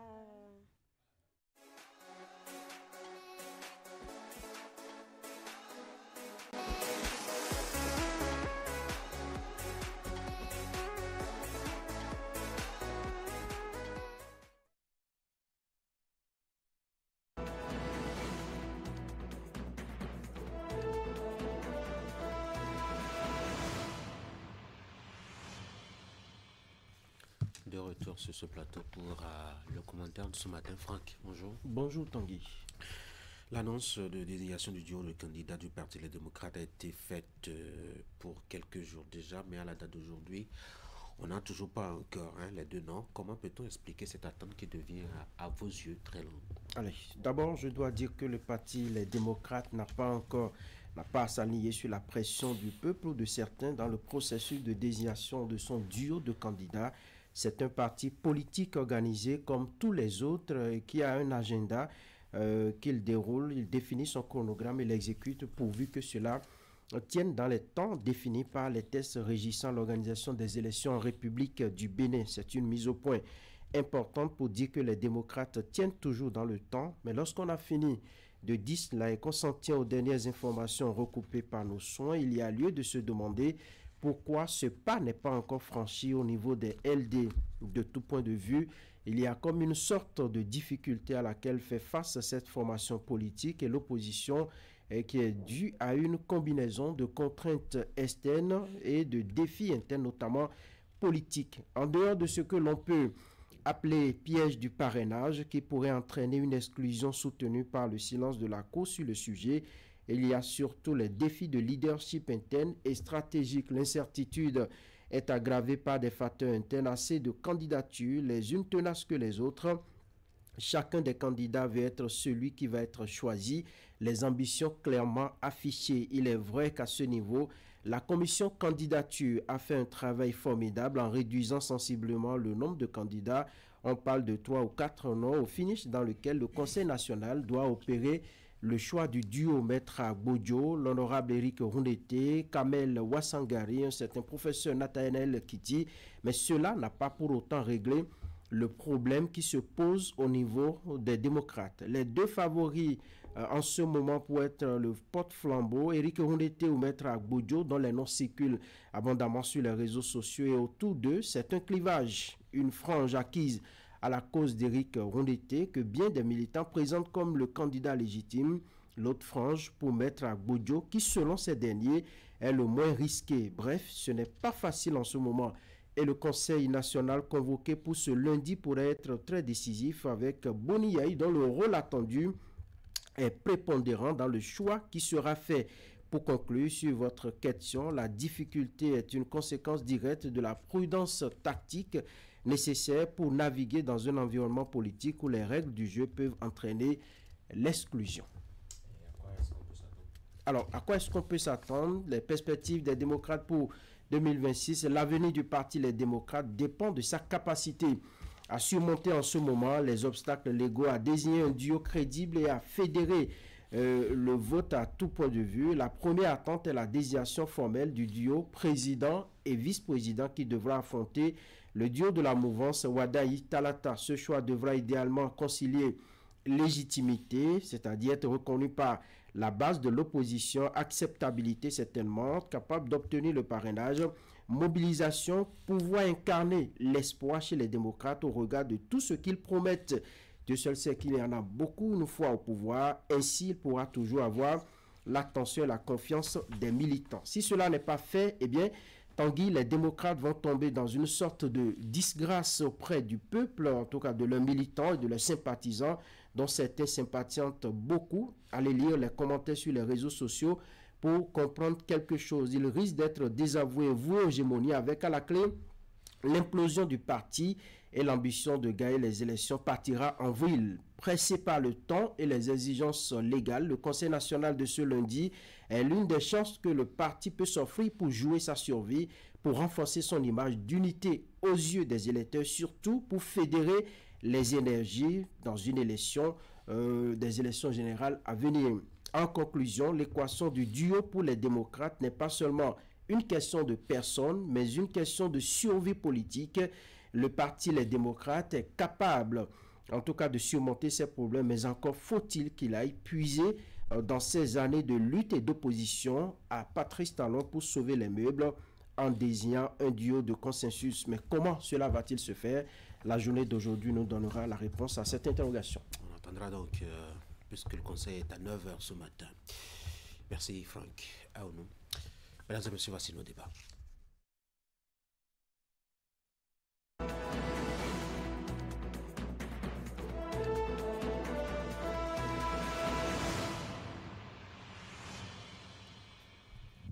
De retour sur ce plateau pour le commentaire de ce matin. Franck, bonjour. Bonjour Tanguy. L'annonce de désignation du duo de candidats du Parti Les Démocrates a été faite pour quelques jours déjà, mais à la date d'aujourd'hui, on n'a toujours pas encore les deux noms. Comment peut-on expliquer cette attente qui devient à vos yeux très longue? Allez, d'abord, je dois dire que le Parti Les Démocrates n'a pas à s'aligner sur la pression du peuple ou de certains dans le processus de désignation de son duo de candidats. C'est un parti politique organisé comme tous les autres qui a un agenda qu'il déroule, il définit son chronogramme et l'exécute pourvu que cela tienne dans les temps définis par les textes régissant l'organisation des élections en République du Bénin. C'est une mise au point importante pour dire que les démocrates tiennent toujours dans le temps, mais lorsqu'on a fini de dire cela et qu'on s'en tient aux dernières informations recoupées par nos soins, il y a lieu de se demander pourquoi ce pas n'est pas encore franchi au niveau des LD. De tout point de vue, il y a comme une sorte de difficulté à laquelle fait face cette formation politique et l'opposition qui est due à une combinaison de contraintes externes et de défis internes, notamment politiques. En dehors de ce que l'on peut appeler piège du parrainage qui pourrait entraîner une exclusion soutenue par le silence de la Cour sur le sujet, il y a surtout les défis de leadership interne et stratégique. L'incertitude est aggravée par des facteurs internes, assez de candidatures, les unes tenaces que les autres. Chacun des candidats veut être celui qui va être choisi, les ambitions clairement affichées. Il est vrai qu'à ce niveau, la commission candidature a fait un travail formidable en réduisant sensiblement le nombre de candidats. On parle de 3 ou 4 noms au finish dans lequel le Conseil national doit opérer le choix du duo Maître Bodjo, l'honorable Eric Roundete, Kamel Wassangari, un certain professeur Nathanaël Kiti, mais cela n'a pas pour autant réglé le problème qui se pose au niveau des démocrates. Les deux favoris en ce moment pour être le porte-flambeau, Eric Roundete ou Maître Bodjo, dont les noms circulent abondamment sur les réseaux sociaux, et autour d'eux, c'est un clivage, une frange acquise à la cause d'Eric Roundete que bien des militants présentent comme le candidat légitime, l'autre frange pour Maître Bodjo qui selon ces derniers est le moins risqué. Bref, ce n'est pas facile en ce moment et le Conseil national convoqué pour ce lundi pourrait être très décisif avec Boni Yaye dont le rôle attendu est prépondérant dans le choix qui sera fait. Pour conclure sur votre question, la difficulté est une conséquence directe de la prudence tactique nécessaire pour naviguer dans un environnement politique où les règles du jeu peuvent entraîner l'exclusion. Alors, à quoi est-ce qu'on peut s'attendre? Les perspectives des démocrates pour 2026, l'avenir du parti Les Démocrates dépend de sa capacité à surmonter en ce moment les obstacles légaux, à désigner un duo crédible et à fédérer le vote à tout point de vue. La première attente est la désignation formelle du duo président et vice-président qui devra affronter le duo de la mouvance Wadaï Talata. Ce choix devra idéalement concilier légitimité, c'est-à-dire être reconnu par la base de l'opposition, acceptabilité certainement, capable d'obtenir le parrainage, mobilisation, pouvoir incarner l'espoir chez les démocrates au regard de tout ce qu'ils promettent. Dieu seul sait qu'il y en a beaucoup une fois au pouvoir, ainsi il pourra toujours avoir l'attention et la confiance des militants. Si cela n'est pas fait, eh bien, Tanguy, les démocrates vont tomber dans une sorte de disgrâce auprès du peuple, en tout cas de leurs militants et de leurs sympathisants, dont certains sympathisantent beaucoup. Allez lire les commentaires sur les réseaux sociaux pour comprendre quelque chose. Ils risquent d'être désavoués, voués aux hégémonies, avec à la clé l'implosion du parti et l'ambition de gagner les élections partira en vrille. Pressé par le temps et les exigences légales, le Conseil national de ce lundi est l'une des chances que le parti peut s'offrir pour jouer sa survie, pour renforcer son image d'unité aux yeux des électeurs, surtout pour fédérer les énergies dans une élection, des élections générales à venir. En conclusion, l'équation du duo pour les démocrates n'est pas seulement une question de personnes, mais une question de survie politique. Le parti Les Démocrates est capable, en tout cas, de surmonter ces problèmes, mais encore faut-il qu'il aille puiser dans ces années de lutte et d'opposition à Patrice Talon pour sauver les meubles en désignant un duo de consensus. Mais comment cela va-t-il se faire? La journée d'aujourd'hui nous donnera la réponse à cette interrogation. On attendra donc, puisque le conseil est à 9h ce matin. Merci Franck Aounou. Mesdames et messieurs, voici nos débats.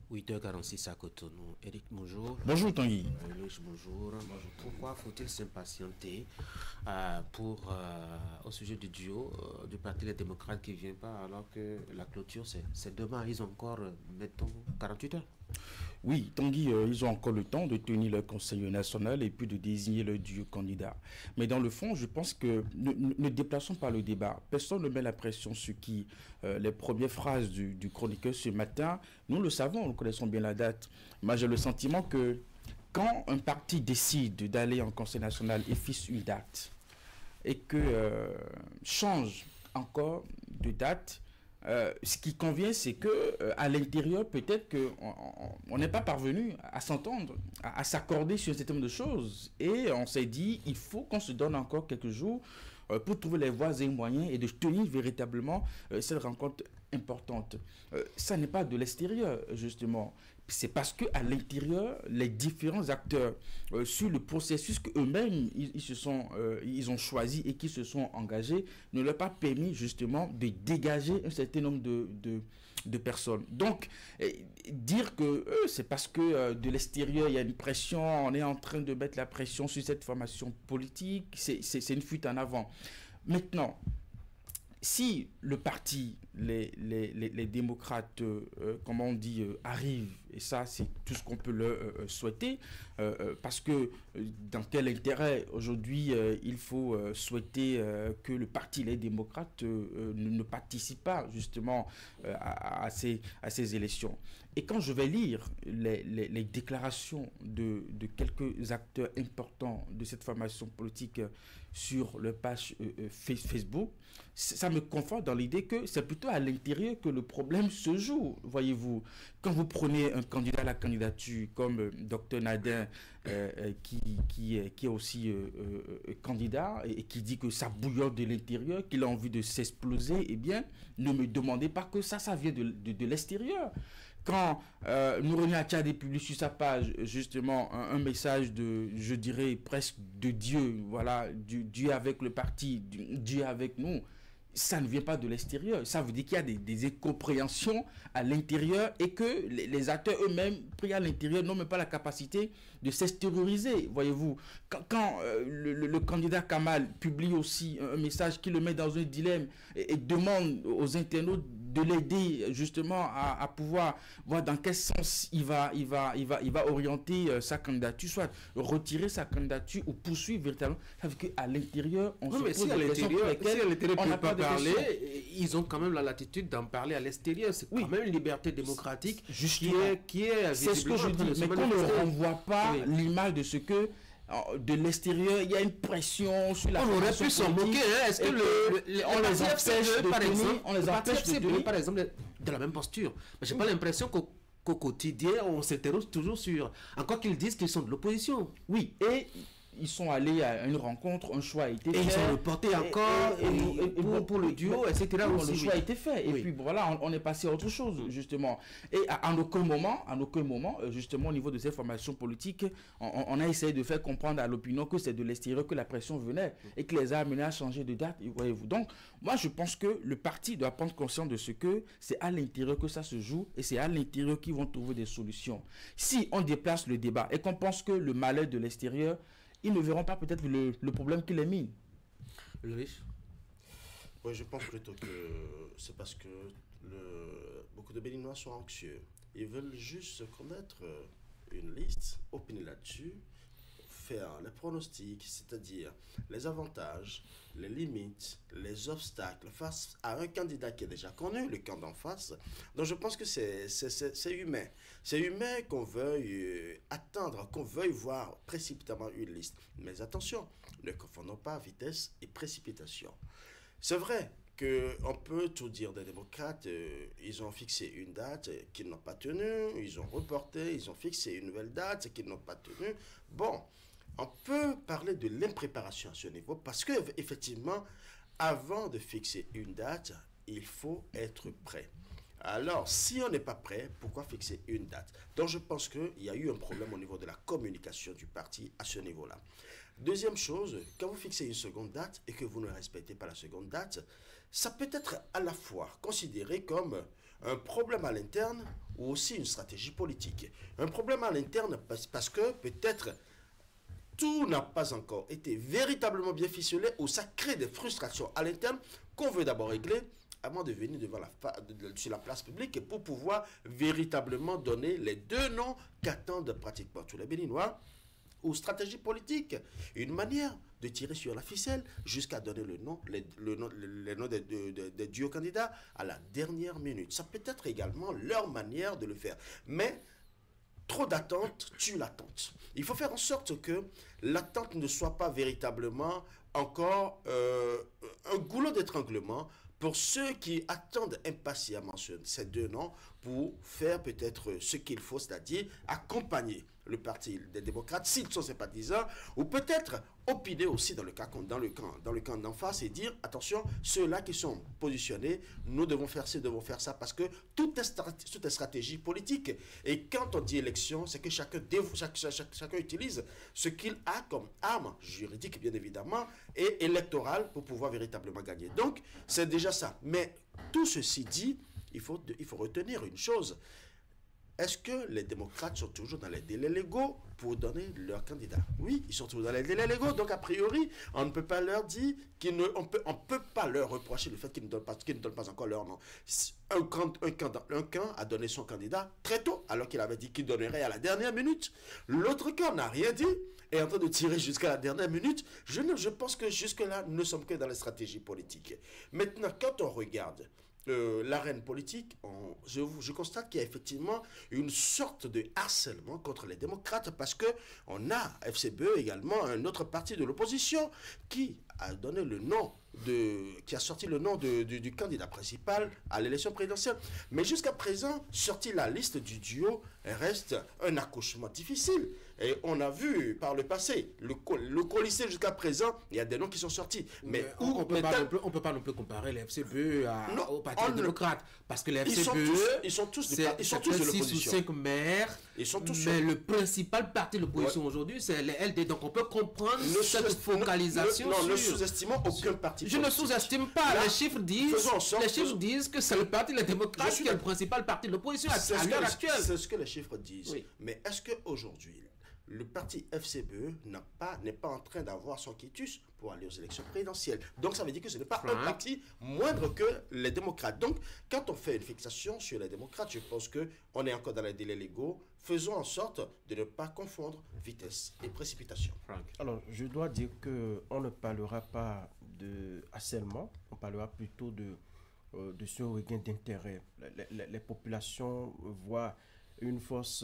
– 8h46 à Cotonou. Eric, bonjour. Bonjour Tanguy. Louis, bonjour. Pourquoi faut-il s'impatienter au sujet du duo du Parti des démocrates qui ne vient pas alors que la clôture c'est demain? Ils ont encore, mettons, 48 heures. Oui, Tanguy, ils ont encore le temps de tenir le Conseil national et puis de désigner le duo candidat. Mais dans le fond, je pense que ne déplaçons pas le débat. Personne ne met la pression sur qui. Les premières phrases du chroniqueur ce matin, nous le savons, nous connaissons bien la date. Moi, j'ai le sentiment que quand un parti décide d'aller en Conseil national et fixe une date et que change encore de date, ce qui convient, c'est que à l'intérieur, peut-être qu'on n'est pas parvenu à s'entendre, à s'accorder sur un certain nombre de choses. Et on s'est dit, il faut qu'on se donne encore quelques jours pour trouver les voies et moyens et de tenir véritablement cette rencontre importante. Ça n'est pas de l'extérieur, justement. C'est parce qu'à l'intérieur, les différents acteurs sur le processus qu'eux-mêmes ils ont choisi et qui se sont engagés ne leur a pas permis justement de dégager un certain nombre de personnes. Donc, dire que c'est parce que de l'extérieur, il y a une pression, on est en train de mettre la pression sur cette formation politique, c'est une fuite en avant. Maintenant, si le parti, les démocrates, comme on dit, arrivent, et ça c'est tout ce qu'on peut leur souhaiter, parce que dans quel intérêt aujourd'hui il faut souhaiter que le parti, les démocrates, ne participe pas justement à ces élections. Et quand je vais lire les déclarations de quelques acteurs importants de cette formation politique sur leur page Facebook, ça me conforte dans l'idée que c'est plutôt à l'intérieur que le problème se joue, voyez-vous. Quand vous prenez un candidat à la candidature comme Dr Nadin, qui est aussi candidat et qui dit que ça bouillonne de l'intérieur, qu'il a envie de s'exploser, eh bien, ne me demandez pas que ça vient de l'extérieur. Quand Noureni Achadé publie sur sa page justement un message de, je dirais presque de Dieu, voilà, Dieu avec le parti, Dieu avec nous, ça ne vient pas de l'extérieur. Ça veut dire qu'il y a des incompréhensions à l'intérieur et que les acteurs eux-mêmes pris à l'intérieur n'ont même pas la capacité de s'extérioriser, voyez-vous. Quand le candidat Kamal publie aussi un message qui le met dans un dilemme et demande aux internautes de l'aider justement à pouvoir voir dans quel sens il va orienter sa candidature, soit retirer sa candidature ou poursuivre véritablement. Ça veut dire qu'à l'intérieur, on se pose des questions pour lesquelles on n'a pas de parler, ils ont quand même la latitude d'en parler à l'extérieur. C'est quand même une liberté démocratique qui est c'est ce que je dis, mais qu'on ne renvoie pas l'image de ce que de l'extérieur, il y a une pression sur la on aurait pu s'en moquer, hein. Est-ce que on les empêche de tenir, on les empêche de tenir, par exemple, de la même posture? J'ai pas l'impression qu'au quotidien, on s'interroge toujours sur... Encore qu'ils disent qu'ils sont de l'opposition. Oui, et ils sont allés à une rencontre, un choix a été fait. Et ils sont reportés encore pour le duo, etc. Le choix a été fait. Et puis voilà, on est passé à autre chose, justement. Et en aucun moment, justement, au niveau de ces formations politiques, on a essayé de faire comprendre à l'opinion que c'est de l'extérieur que la pression venait et que les a amenés à changer de date. Voyez-vous. Donc, moi, je pense que le parti doit prendre conscience de ce que c'est à l'intérieur que ça se joue et c'est à l'intérieur qu'ils vont trouver des solutions. Si on déplace le débat et qu'on pense que le malheur de l'extérieur, ils ne verront pas peut-être le problème qui les mine. Louis? Oui, je pense plutôt que c'est parce que beaucoup de Béninois sont anxieux. Ils veulent juste connaître une liste, opiner là-dessus, faire les pronostics, c'est-à-dire les avantages, les limites, les obstacles face à un candidat qui est déjà connu, le camp d'en face. Donc je pense que c'est humain. C'est humain qu'on veuille attendre, qu'on veuille voir précipitamment une liste. Mais attention, ne confondons pas vitesse et précipitation. C'est vrai qu'on peut tout dire des démocrates, ils ont fixé une date qu'ils n'ont pas tenue, ils ont reporté, ils ont fixé une nouvelle date qu'ils n'ont pas tenue. Bon, on peut parler de l'impréparation à ce niveau parce que effectivement, avant de fixer une date, il faut être prêt. Alors, si on n'est pas prêt, pourquoi fixer une date? Donc, je pense qu'il y a eu un problème au niveau de la communication du parti à ce niveau-là. Deuxième chose, quand vous fixez une seconde date et que vous ne respectez pas la seconde date, ça peut être à la fois considéré comme un problème à l'interne ou aussi une stratégie politique. Un problème à l'interne parce que peut-être tout n'a pas encore été véritablement bien ficelé ou ça crée des frustrations à l'interne qu'on veut d'abord régler avant de venir sur la place publique pour pouvoir véritablement donner les deux noms qu'attendent pratiquement tous les Béninois ou stratégie politique. Une manière de tirer sur la ficelle jusqu'à donner les noms des duos candidats à la dernière minute. Ça peut être également leur manière de le faire. Mais trop d'attente tue l'attente. Il faut faire en sorte que l'attente ne soit pas véritablement encore un goulot d'étranglement pour ceux qui attendent impatiemment ces deux noms pour faire peut-être ce qu'il faut, c'est-à-dire accompagner le parti des démocrates s'ils sont sympathisants, ou peut-être opiner aussi dans le camp d'en face et dire attention, ceux-là qui sont positionnés, nous devons faire ci, devons faire ça, parce que tout est stratégie politique. Et quand on dit élection, c'est que chacun utilise ce qu'il a comme arme juridique, bien évidemment, et électorale pour pouvoir véritablement gagner. Donc, c'est déjà ça. Mais tout ceci dit, il faut retenir une chose. Est-ce que les démocrates sont toujours dans les délais légaux pour donner leur candidat? Oui, ils sont toujours dans les délais légaux. Donc, a priori, on ne peut pas leur dire on peut pas leur reprocher le fait qu'ils ne donnent pas encore leur nom. Un camp a donné son candidat très tôt, alors qu'il avait dit qu'il donnerait à la dernière minute. L'autre camp n'a rien dit, est en train de tirer jusqu'à la dernière minute. Je pense que jusque-là, nous ne sommes que dans les stratégies politiques. Maintenant, quand on regarde l'arène politique, je constate qu'il y a effectivement une sorte de harcèlement contre les démocrates parce que on a FCBE également, un autre parti de l'opposition qui a donné le nom qui a sorti le nom du candidat principal à l'élection présidentielle. Mais jusqu'à présent, sorti la liste du duo reste un accouchement difficile. Et on a vu par le passé, le colisée jusqu'à présent, il y a des noms qui sont sortis. Mais on peut pas non plus comparer les FCBE au Parti démocrate. Parce que les FCBE, ils sont tous de l'opposition. 6 ou 5 maires. Ils sont tous mais le principal parti de l'opposition aujourd'hui, c'est les LD. Donc on peut comprendre cette focalisation sur... Ne sous-estimons aucun parti. Je ne sous-estime pas. Là, les chiffres disent que c'est le Parti des démocrates qui est le principal parti de l'opposition à l'heure actuelle. C'est ce que les chiffres disent. Oui. Mais est-ce qu'aujourd'hui, le parti FCBE n'est pas en train d'avoir son quitus pour aller aux élections présidentielles? Donc ça veut dire que ce n'est pas un parti moindre que les démocrates. Donc quand on fait une fixation sur les démocrates, je pense qu'on est encore dans les délais légaux. Faisons en sorte de ne pas confondre vitesse et précipitation. Alors je dois dire qu'on ne parlera pas de harcèlement, on parlera plutôt de ce regain d'intérêt. Les populations voient une force,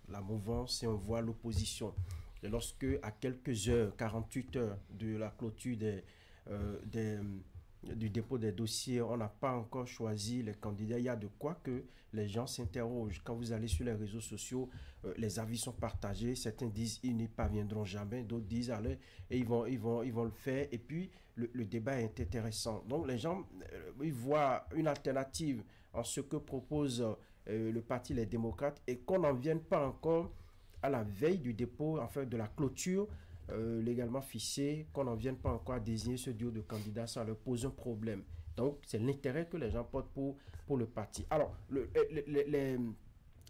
la mouvance, et on voit l'opposition. lorsque à quelques heures, 48 heures de la clôture du dépôt des dossiers, on n'a pas encore choisi les candidats, il y a de quoi que les gens s'interrogent. Quand vous allez sur les réseaux sociaux, les avis sont partagés. Certains disent ils n'y parviendront jamais, d'autres disent allez, et ils vont le faire. Et puis le débat est intéressant. Donc les gens ils voient une alternative en ce que propose le parti Les Démocrates, et qu'on n'en vienne pas encore à la veille du dépôt, en fait de la clôture légalement fixée, qu'on n'en vienne pas encore à désigner ce duo de candidats, ça leur pose un problème. Donc c'est l'intérêt que les gens portent pour le parti. Alors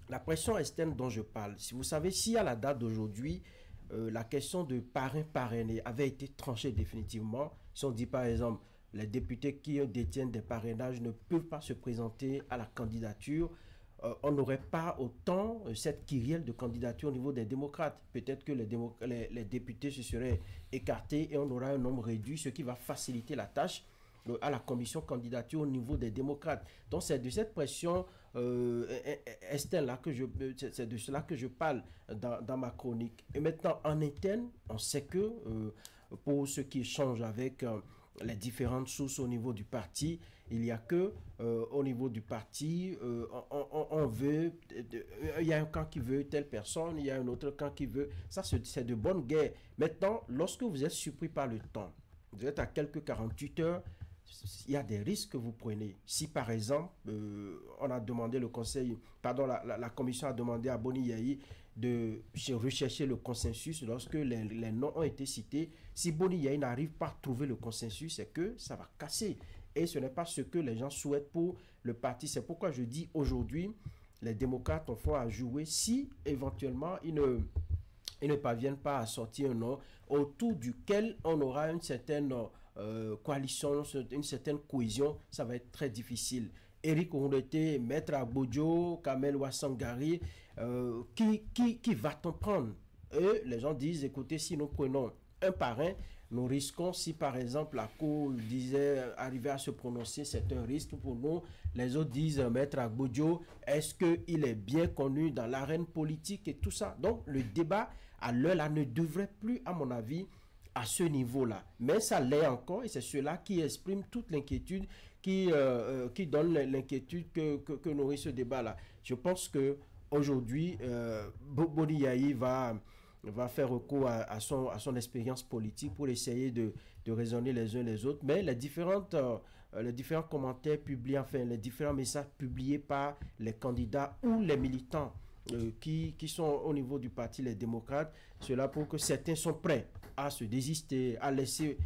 la pression externe dont je parle, si vous savez, si à la date d'aujourd'hui la question de parrain-parrainé avait été tranchée définitivement, si on dit par exemple les députés qui détiennent des parrainages ne peuvent pas se présenter à la candidature, on n'aurait pas autant cette kyrielle de candidature au niveau des démocrates. Peut-être que les députés se seraient écartés et on aura un nombre réduit, ce qui va faciliter la tâche à la commission candidature au niveau des démocrates. Donc c'est de cette pression externe-là c'est de cela que je parle dans ma chronique. Et maintenant, en interne, on sait que pour ceux qui échangent avec les différentes sources au niveau du parti, il n'y a que au niveau du parti, on veut, il y a un camp qui veut telle personne, il y a un autre camp qui veut, ça c'est de bonne guerre. Maintenant, lorsque vous êtes surpris par le temps, vous êtes à quelques 48 heures, il y a des risques que vous prenez. Si par exemple, on a demandé la commission a demandé à Boni Yayi de rechercher le consensus lorsque les noms ont été cités, si Boni Yayi n'arrive pas à trouver le consensus, c'est que ça va casser. Et ce n'est pas ce que les gens souhaitent pour le parti. C'est pourquoi je dis aujourd'hui, les démocrates ont fort à jouer si éventuellement ils ne parviennent pas à sortir un nom autour duquel on aura une certaine coalition, une certaine cohésion. Ça va être très difficile. Éric Oundete, Maître Agbodjo, Kamel Ouassangari, qui va-t-on prendre? Et les gens disent, écoutez, si nous prenons un parrain, nous risquons, si par exemple la Cour disait arriver à se prononcer, c'est un risque pour nous. Les autres disent, Maître Agbodjo, est-ce qu'il est bien connu dans l'arène politique et tout ça? Donc le débat à l'heure là ne devrait plus, à mon avis, à ce niveau-là. Mais ça l'est encore, et c'est cela qui exprime toute l'inquiétude, qui donne l'inquiétude que nourrit ce débat-là. Je pense qu'aujourd'hui, Boni Yayi va faire recours à son expérience politique pour essayer de raisonner les uns les autres. Mais les différents commentaires publiés, enfin les différents messages publiés par les candidats ou les militants qui sont au niveau du parti Les Démocrates, cela pour que certains sont prêts à se désister, à laisser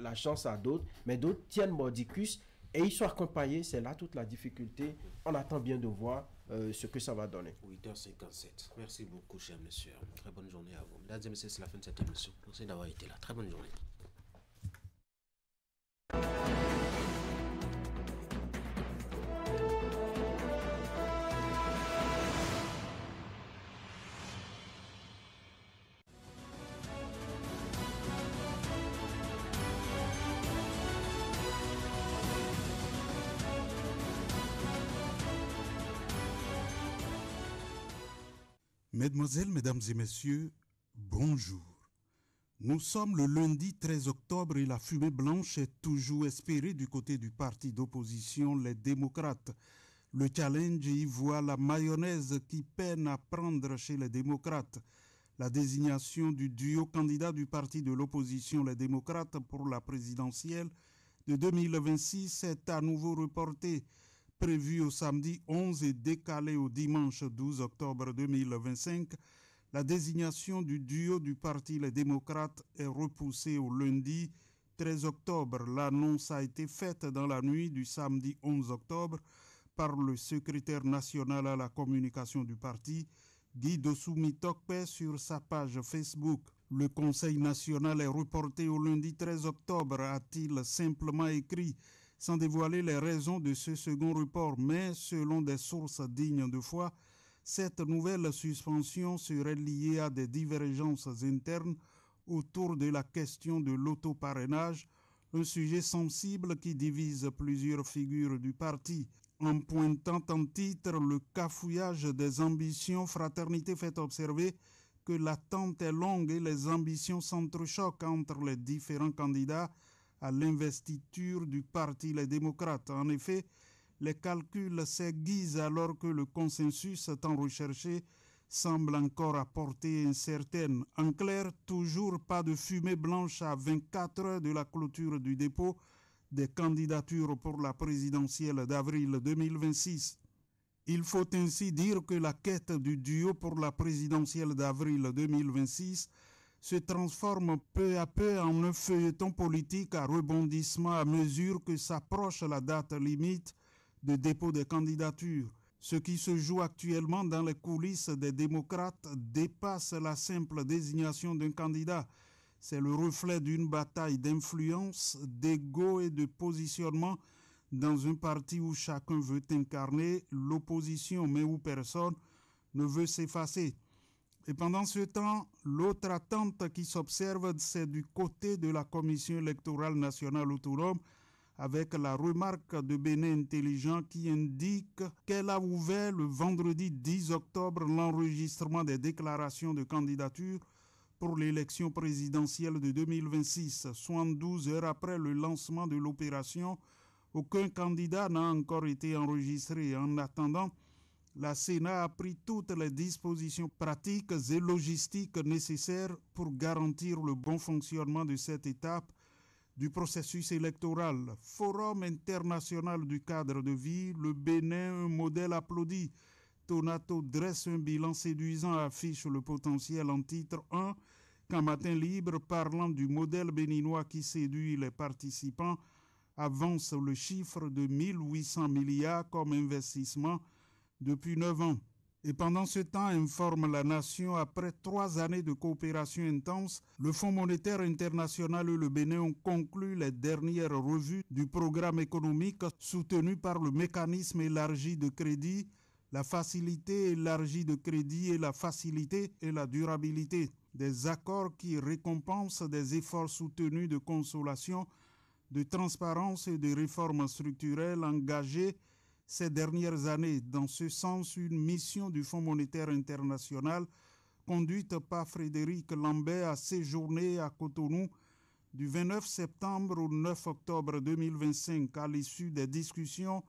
la chance à d'autres, mais d'autres tiennent mordicus et ils sont accompagnés. C'est là toute la difficulté. On attend bien de voir ce que ça va donner. 8h57. Merci beaucoup, cher monsieur. Très bonne journée à vous. Mesdames et messieurs, c'est la fin de cette émission. Merci d'avoir été là. Très bonne journée. Mesdemoiselles, Mesdames et Messieurs, bonjour. Nous sommes le lundi 13 octobre et la fumée blanche est toujours espérée du côté du parti d'opposition, les démocrates. Le challenge y voit la mayonnaise qui peine à prendre chez les démocrates. La désignation du duo candidat du parti de l'opposition, les démocrates, pour la présidentielle de 2026 est à nouveau reportée. Prévu au samedi 11 et décalé au dimanche 12 octobre 2025, la désignation du duo du parti Les Démocrates est repoussée au lundi 13 octobre. L'annonce a été faite dans la nuit du samedi 11 octobre par le secrétaire national à la communication du parti, Guy Dossou Tokpe, sur sa page Facebook. Le Conseil national est reporté au lundi 13 octobre, a-t-il simplement écrit, sans dévoiler les raisons de ce second report, mais selon des sources dignes de foi, cette nouvelle suspension serait liée à des divergences internes autour de la question de l'autoparrainage, un sujet sensible qui divise plusieurs figures du parti. En pointant en titre le cafouillage des ambitions, Fraternité fait observer que l'attente est longue et les ambitions s'entrechoquent entre les différents candidats à l'investiture du Parti Les Démocrates. En effet, les calculs s'aiguisent alors que le consensus tant recherché semble encore à portée incertaine. En clair, toujours pas de fumée blanche à 24 heures de la clôture du dépôt des candidatures pour la présidentielle d'avril 2026. Il faut ainsi dire que la quête du duo pour la présidentielle d'avril 2026 se transforme peu à peu en un feuilleton politique à rebondissement à mesure que s'approche la date limite de dépôt des candidatures. Ce qui se joue actuellement dans les coulisses des démocrates dépasse la simple désignation d'un candidat. C'est le reflet d'une bataille d'influence, d'ego et de positionnement dans un parti où chacun veut incarner l'opposition, mais où personne ne veut s'effacer. Et pendant ce temps, l'autre attente qui s'observe, c'est du côté de la Commission électorale nationale autonome, avec la remarque de Bénin Intelligent qui indique qu'elle a ouvert le vendredi 10 octobre l'enregistrement des déclarations de candidature pour l'élection présidentielle de 2026. 72 heures après le lancement de l'opération, aucun candidat n'a encore été enregistré. En attendant, la Sénat a pris toutes les dispositions pratiques et logistiques nécessaires pour garantir le bon fonctionnement de cette étape du processus électoral. Forum international du cadre de vie, le Bénin, un modèle applaudi. Tonato dresse un bilan séduisant, affiche le potentiel en titre 1, quand Matin Libre, parlant du modèle béninois qui séduit les participants, avance le chiffre de 1800 milliards comme investissement depuis 9 ans. Et pendant ce temps, informe la nation, après 3 années de coopération intense, le Fonds monétaire international et le Bénin ont conclu les dernières revues du programme économique soutenu par le mécanisme élargi de crédit, la facilité élargie de crédit et la facilité et la durabilité. Des accords qui récompensent des efforts soutenus de consolidation, de transparence et de réformes structurelles engagées ces dernières années. Dans ce sens, une mission du Fonds monétaire international conduite par Frédéric Lambert a séjourné à Cotonou du 29 septembre au 9 octobre 2025. À l'issue des discussions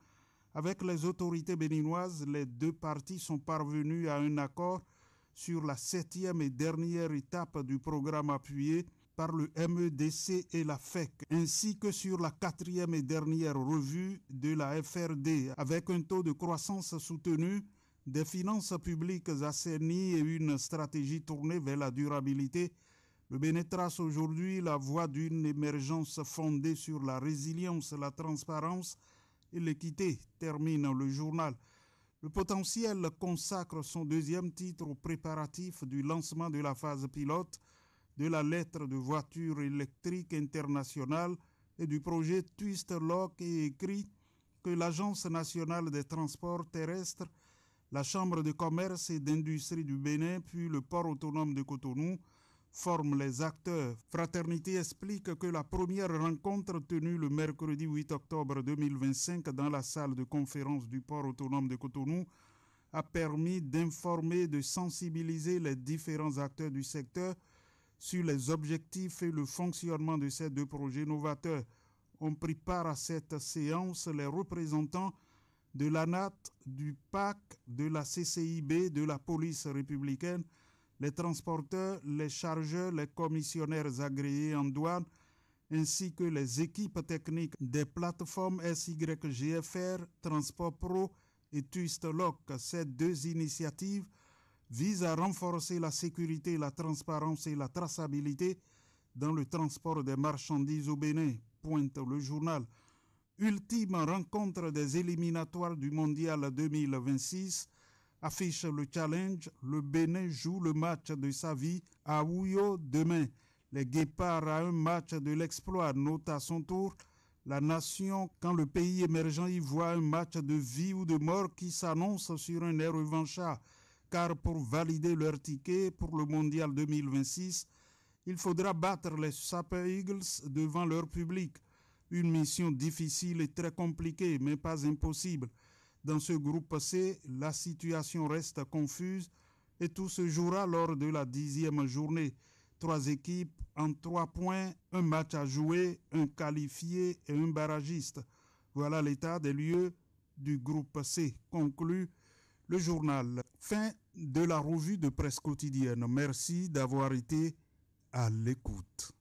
avec les autorités béninoises, les deux parties sont parvenues à un accord sur la 7e et dernière étape du programme appuyé par le MEDC et la FEC, ainsi que sur la 4e et dernière revue de la FRD, avec un taux de croissance soutenu, des finances publiques assainies et une stratégie tournée vers la durabilité. Le Bénin trace aujourd'hui la voie d'une émergence fondée sur la résilience, la transparence et l'équité, termine le journal. Le potentiel consacre son deuxième titre aux préparatifs du lancement de la phase pilote de la lettre de voiture électrique internationale et du projet Twist Lock et écrit que l'Agence nationale des transports terrestres, la Chambre de commerce et d'industrie du Bénin puis le port autonome de Cotonou forment les acteurs. Fraternité explique que la première rencontre tenue le mercredi 8 octobre 2025 dans la salle de conférence du port autonome de Cotonou a permis d'informer et de sensibiliser les différents acteurs du secteur sur les objectifs et le fonctionnement de ces deux projets novateurs. Ont pris part à cette séance les représentants de l'ANAT, du PAC, de la CCIB, de la police républicaine, les transporteurs, les chargeurs, les commissionnaires agréés en douane, ainsi que les équipes techniques des plateformes SYGFR, Transport Pro et Twistlock. Ces deux initiatives visent à renforcer la sécurité, la transparence et la traçabilité dans le transport des marchandises au Bénin, pointe le journal. Ultime rencontre des éliminatoires du Mondial 2026, affiche le challenge, le Bénin joue le match de sa vie à Ouyo demain. Les Guépards à un match de l'exploit, note à son tour la nation quand le pays émergent y voit un match de vie ou de mort qui s'annonce sur un air revanchard. Car pour valider leur ticket pour le Mondial 2026, il faudra battre les Super Eagles devant leur public. Une mission difficile et très compliquée, mais pas impossible. Dans ce groupe C, la situation reste confuse. Et tout se jouera lors de la 10e journée. 3 équipes en 3 points, un match à jouer, un qualifié et un barragiste. Voilà l'état des lieux du groupe C, conclut le journal. Fin de la revue de presse quotidienne. Merci d'avoir été à l'écoute.